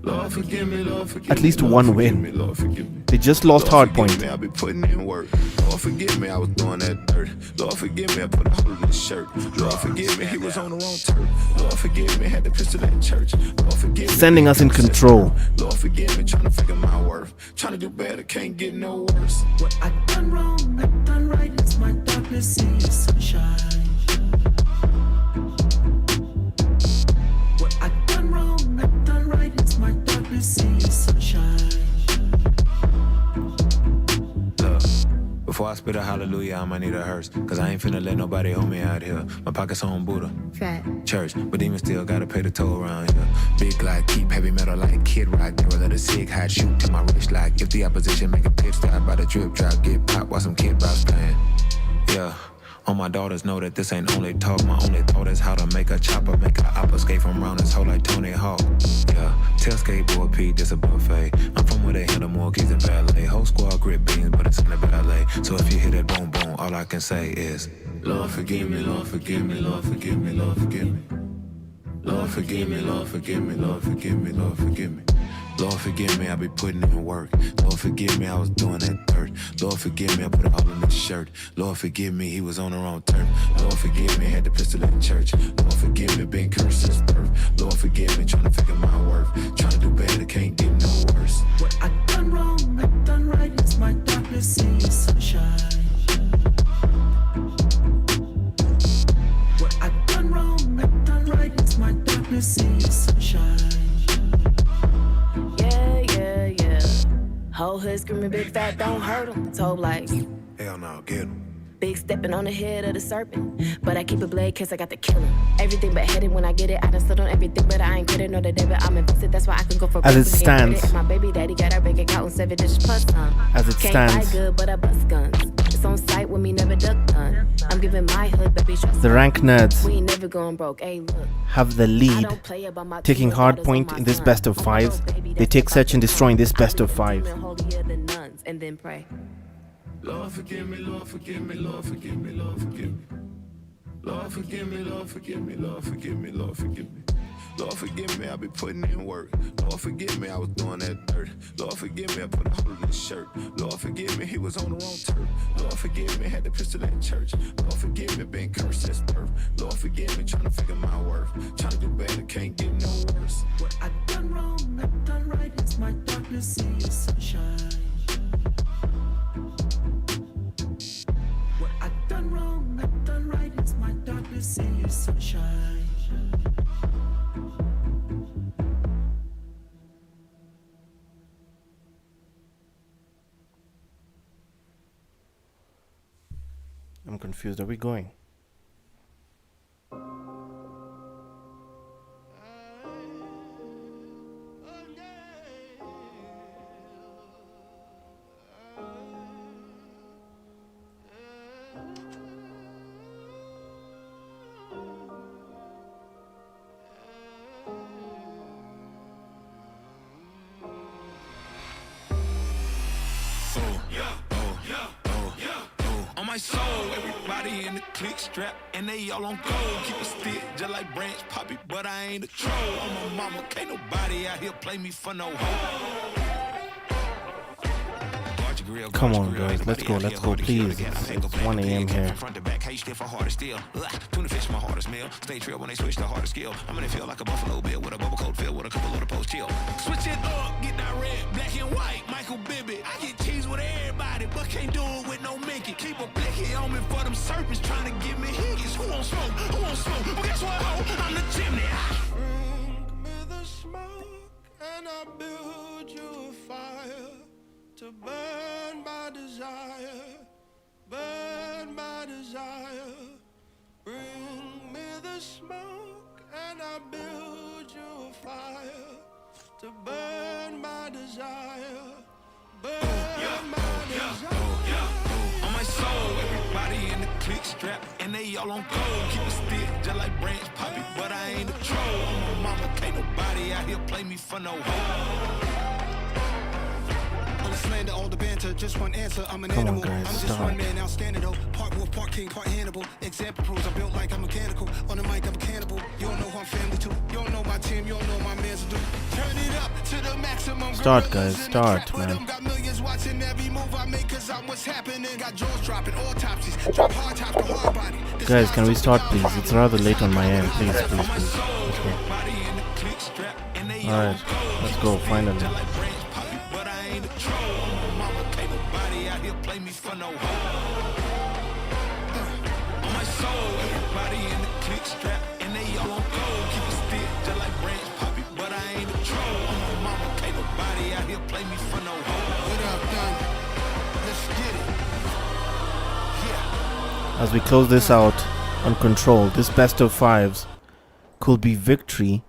Lord, forgive me, Lord, forgive at least me, one Lord, forgive win. me, Lord, forgive me. They just lost Lord, forgive Hardpoint. me, I be putting in work. Lord, forgive me, I was doing that dirt. Lord, forgive me, I put a hole in this shirt. Lord, forgive me, he was on the wrong turf. Lord, forgive me, had the pistol in church. Lord, forgive me. Sending us in Control. Lord, forgive me, trying to figure my worth. Trying to do better, can't get no worse. What I done wrong, I done right. It's my darkness, see your sunshine. What I done wrong, I done right. It's my darkness, see your sunshine. Before I spit a hallelujah, I'ma need a hearse. Cause I ain't finna let nobody hold me out here. My pockets on Buddha. Fat. Church, but demons still gotta pay the toll around here. Big like keep heavy metal like Kid Rock. Never let a sig hot shoot to my wrist like if the opposition make a pit stop by the drip drop, get popped while some kid bops playing. Yeah. All my daughters know that this ain't only talk. My only thought is how to make a chopper, make a op escape from round this hole like Tony Hawk. Yeah, tell skateboard Pete this a buffet. I'm from where they handle more keys than ballet. Whole squad grip beans, but it's in the ballet. So if you hear that boom boom, all I can say is Lord, forgive me, Lord, forgive me, Lord, forgive me, Lord, forgive me. Lord, forgive me, Lord, forgive me, Lord, forgive me, Lord, forgive me. Lord, forgive me, I be putting in work. Lord, forgive me, I was doing that dirt. Lord, forgive me, I put it all in this shirt. Lord, forgive me, he was on the wrong turf. Lord, forgive me, had the pistol in church. Lord, forgive me, been cursed since birth. Lord, forgive me, trying to figure my worth. Trying to do better, can't get no worse. What I done wrong, I done right. It's my darkness, see your sunshine. What I done wrong, I done right. It's my darkness, see your sunshine. Yeah. Whole hood screaming big fat, don't hurt him. Told like, Hell no, get him. big stepping on the head of the serpent. But I keep a blade cause I got the killer. Everything but headed when I get it. I done stood on everything, but I ain't credit nor the debit. I'm invested, that's why I can go for As it president and credit. stands. My baby daddy got a bank account with 7 digits plus As it Can't stands. fight good, but I bust guns. It's on sight with me, never duck none. I'm giving my hood, baby, trust The rank nerds we ain't never going broke. Hey, look. have the lead, taking Hardpoint in this best of 5. They take Search and Destroy in this best of 5. And then pray. Lord, forgive me, Lord, forgive me, Lord, forgive me, Lord, forgive me. Lord, forgive me, Lord, forgive me, Lord, forgive me, Lord, forgive me. Lord, forgive me, I be putting in work. Lord, forgive me, I was doing that dirt. Lord, forgive me, I put a hole in this shirt. Lord, forgive me, he was on the wrong turf. Lord, forgive me, had the pistol in church. Lord, forgive me, been cursed since birth. Lord, forgive me, trying to figure my worth. Trying to do better, can't get no worse. What I done wrong, I done right. It's my darkness, see your sunshine. What I done wrong, I done right. It's my darkness, see your sunshine. I'm confused. Are we going? my soul, everybody in the click strap, and they all on gold. Keep a stick just like Branch Poppy, but I ain't a troll. I'm a mama, can't nobody out here play me for no hoe. Come on, guys, let's go, please. It's 1 a.m. here. Tuna fish, my hardest meal. Stay trail when they switch the hardest skill. I'm gonna feel like a buffalo bill with a bubble coat filled with a couple of the post chill. Switch it up, get that red, black and white. Michael Bibby. I get cheese with everybody, but can't do it with no Mickey. Keep a blicky on me for them serpents trying to give me hickeys. Who won't smoke? Who won't smoke? Well, guess what, ho? I'm the chimney. Bring me the smoke and I'll build you a fire to burn my desire, burn my desire. Bring me the smoke and I'll build you a fire to burn my desire, burn my desire. On my soul, everybody in the click strap, and they all on gold. Keep a stick just like Branch Poppy, but I ain't a troll. I'm a mama, can't nobody out here play me for no hoe. Slander all the banter, just one answer. I'm an Come on, animal. guys, I'm just start. one man, outstanding though. Part wolf, part king, part Hannibal. Example proves I'm built like I'm mechanical. On the mic, I'm a cannibal. You don't know who I'm family to. You don't know my team. You don't know my man's do. Turn it up to the maximum. Start, guys, start, man. Got millions watching every move I make, cause I'm what's happening. Got jaws dropping, autopsies. Drop hard top to hard body. Guys, can we start, please? It's rather late on my end. Please. Let's go. Alright, let's go, finally. Play me for no hoe. On my soul, everybody in the click strap, and they all on gold. Keep a stick just like Branch Poppy, but I ain't a troll. I'm a mama, can't nobody out here play me for no hoe. What up, done? Let's get it. Yeah. As we close this out on Control, this best of fives could be victory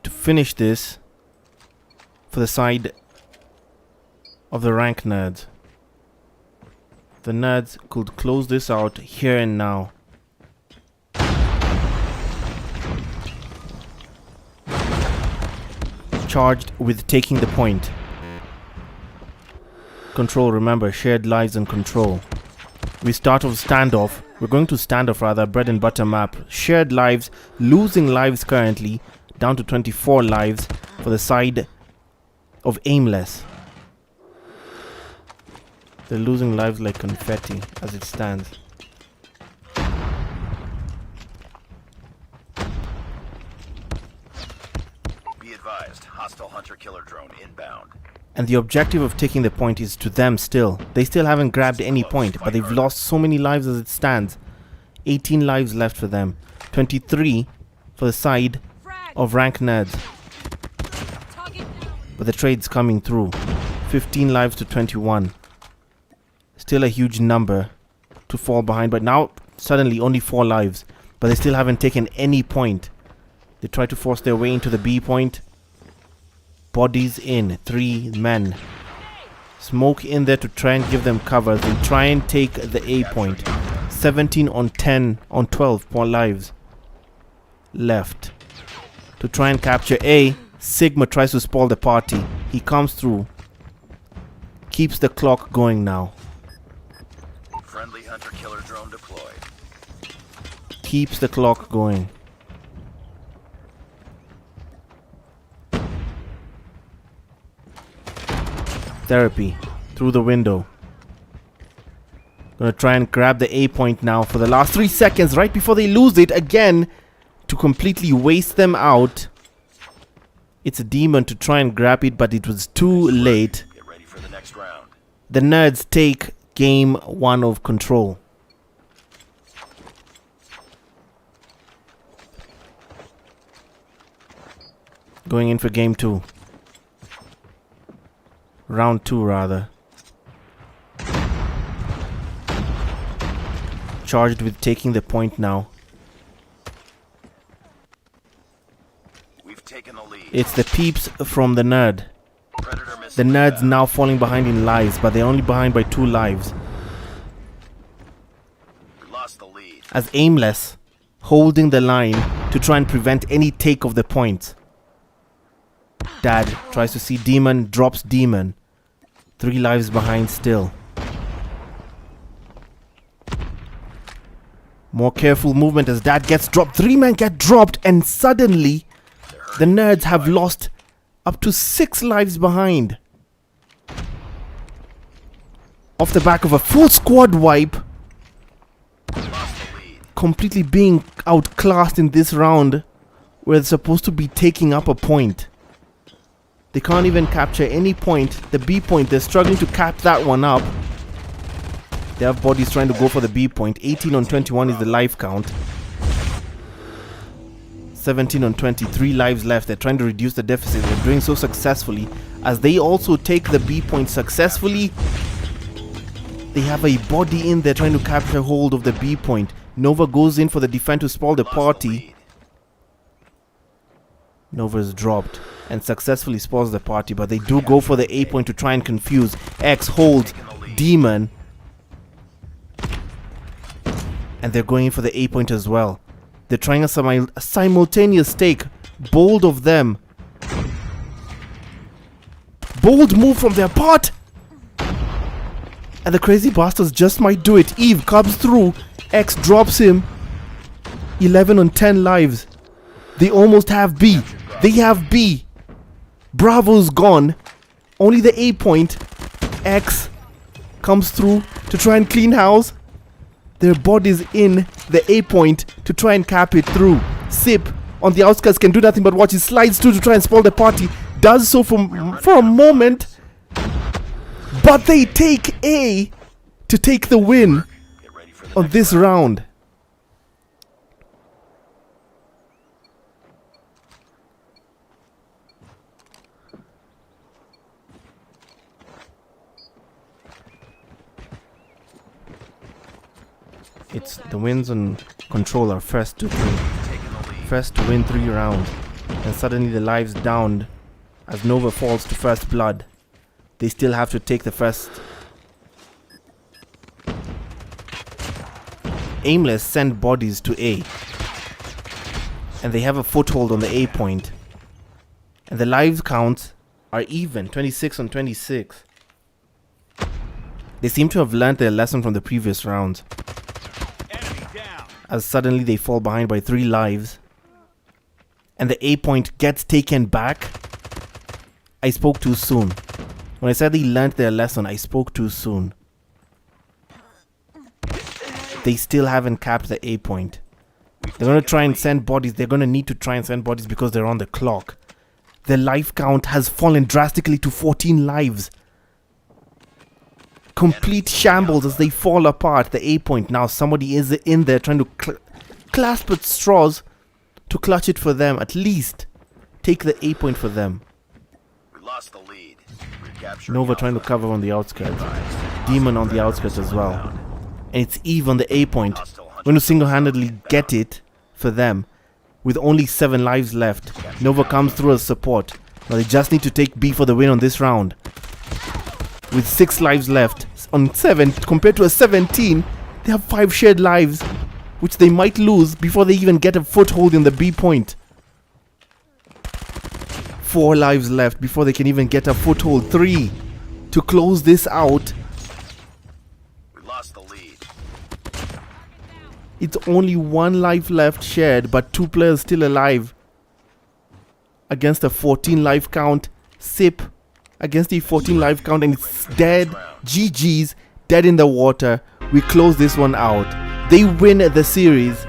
to finish this for the side of the rank nerds. The nerds could close this out here and now. Charged with taking the point. Control, remember, shared lives and control. We start off standoff. We're going to standoff rather, bread and butter map. Shared lives, losing lives currently, down to 24 lives for the side of Aimless. They're losing lives like confetti as it stands. Be advised, hostile hunter-killer drone inbound. And the objective of taking the point is to them still. They still haven't grabbed any point, but they've lost so many lives as it stands. 18 lives left for them. 23 for the side of rank nerds. But the trade's coming through. 15 lives to 21. Still a huge number to fall behind, but now suddenly only 4 lives. But they still haven't taken any point. They try to force their way into the B point. Bodies in, 3 men. Smoke in there to try and give them cover. They try and take the A point. 17 on 10 on 12 more lives left to try and capture A. Sigma tries to spoil the party. He comes through. Keeps the clock going now. Friendly hunter-killer drone deployed. Keeps the clock going. Therapy through the window. Gonna try and grab the A point now for the last 3 seconds right before they lose it again to completely waste them out. It's a demon to try and grab it, but it was too late. Get ready for the next round. The nerds take game 1 of Control. Going in for game 2. Round 2 rather. Charged with taking the point now. We've taken the lead. It's the peeps from the nerd. The nerd's now falling behind in lives, but they're only behind by 2 lives. We lost the lead. As Aimless holding the line to try and prevent any take of the point. Dad tries to see Demon, drops Demon. 3 lives behind still. More careful movement as that gets dropped. 3 men get dropped, and suddenly the nerds have lost up to 6 lives behind. Off the back of a full squad wipe. Completely being outclassed in this round, where they're supposed to be taking up a point. They can't even capture any point. The B point, they're struggling to cap that one up. They have bodies trying to go for the B point. 18 on 21 is the life count. 17 on 23 lives left. They're trying to reduce the deficit. They're doing so successfully as they also take the B point successfully. They have a body in there trying to capture hold of the B point. Nova goes in for the defense to spoil the party. Nova is dropped and successfully spoils the party, but they do go for the A point to try and confuse. X holds Demon, and they're going in for the A point as well. They're trying a simultaneous take. Bold of them. Bold move from their part. And the crazy bastards just might do it. Eve comes through. X drops him. 11 on 10 lives. They almost have B. They have B. Bravo's gone. Only the A point. X comes through to try and clean house. Their bodies in the A point to try and cap it through. Sip on the outskirts can do nothing but watch. He slides through to try and spoil the party. Does so for a moment. But they take A to take the win on this round. It's the wins on control are first to win 3 rounds, and suddenly the lives downed as Nova falls to first blood. They still have to take the first. Aimless send bodies to A, and they have a foothold on the A point, and the lives counts are even, 26 on 26. They seem to have learned their lesson from the previous rounds, as suddenly they fall behind by 3 lives, and the A point gets taken back. I spoke too soon. When I said they learned their lesson, I spoke too soon. They still haven't capped the A point. They're going to try and send bodies. They're going to need to try and send bodies because they're on the clock. Their life count has fallen drastically to 14 lives. Complete shambles as they fall apart. The A point now, somebody is in there trying to clasp at straws to clutch it for them. At least take the A point for them. We lost the lead. Nova trying to cover on the outskirts. Demon on the outskirts as well. And it's Eve on the A point. Going to single-handedly get it for them with only 7 lives left. Nova comes through as support. Now they just need to take B for the win on this round. With 6 lives left on 7 compared to a 17, they have 5 shared lives, which they might lose before they even get a foothold in the B point. 4 lives left before they can even get a foothold. 3 to close this out. We lost the lead. It's only 1 life left shared, but 2 players still alive against a 14 life count. Sip against the 14 life count, and it's dead. GG's, dead in the water. We close this one out. They win the series.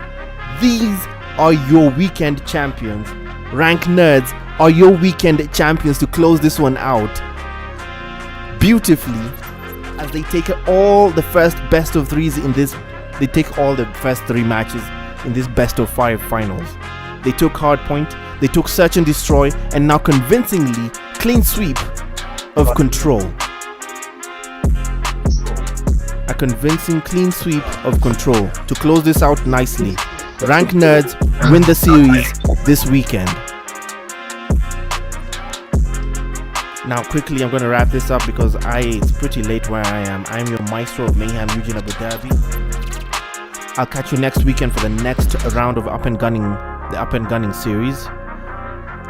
These are your weekend champions. Rank Nerds are your weekend champions to close this one out beautifully, as they take all the first best of 3s in this. They take all the first 3 matches in this best of 5 finals. They took Hardpoint, they took Search and Destroy, and now convincingly clean sweep of Control. A convincing clean sweep of Control to close this out nicely. Rank Nerds win the series this weekend. Now quickly, I'm going to wrap this up because it's pretty late where I am. I'm your Maestro of Mayhem, Eugene Abu Dhabi. I'll catch you next weekend for the next round of the Up and Gunning series.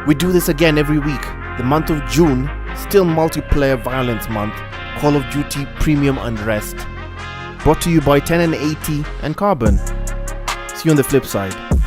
We do this again every week. The month of June, still multiplayer violence month. Call of Duty Premium Unrest. Brought to you by 10 and 80 and Carbon. See you on the flip side.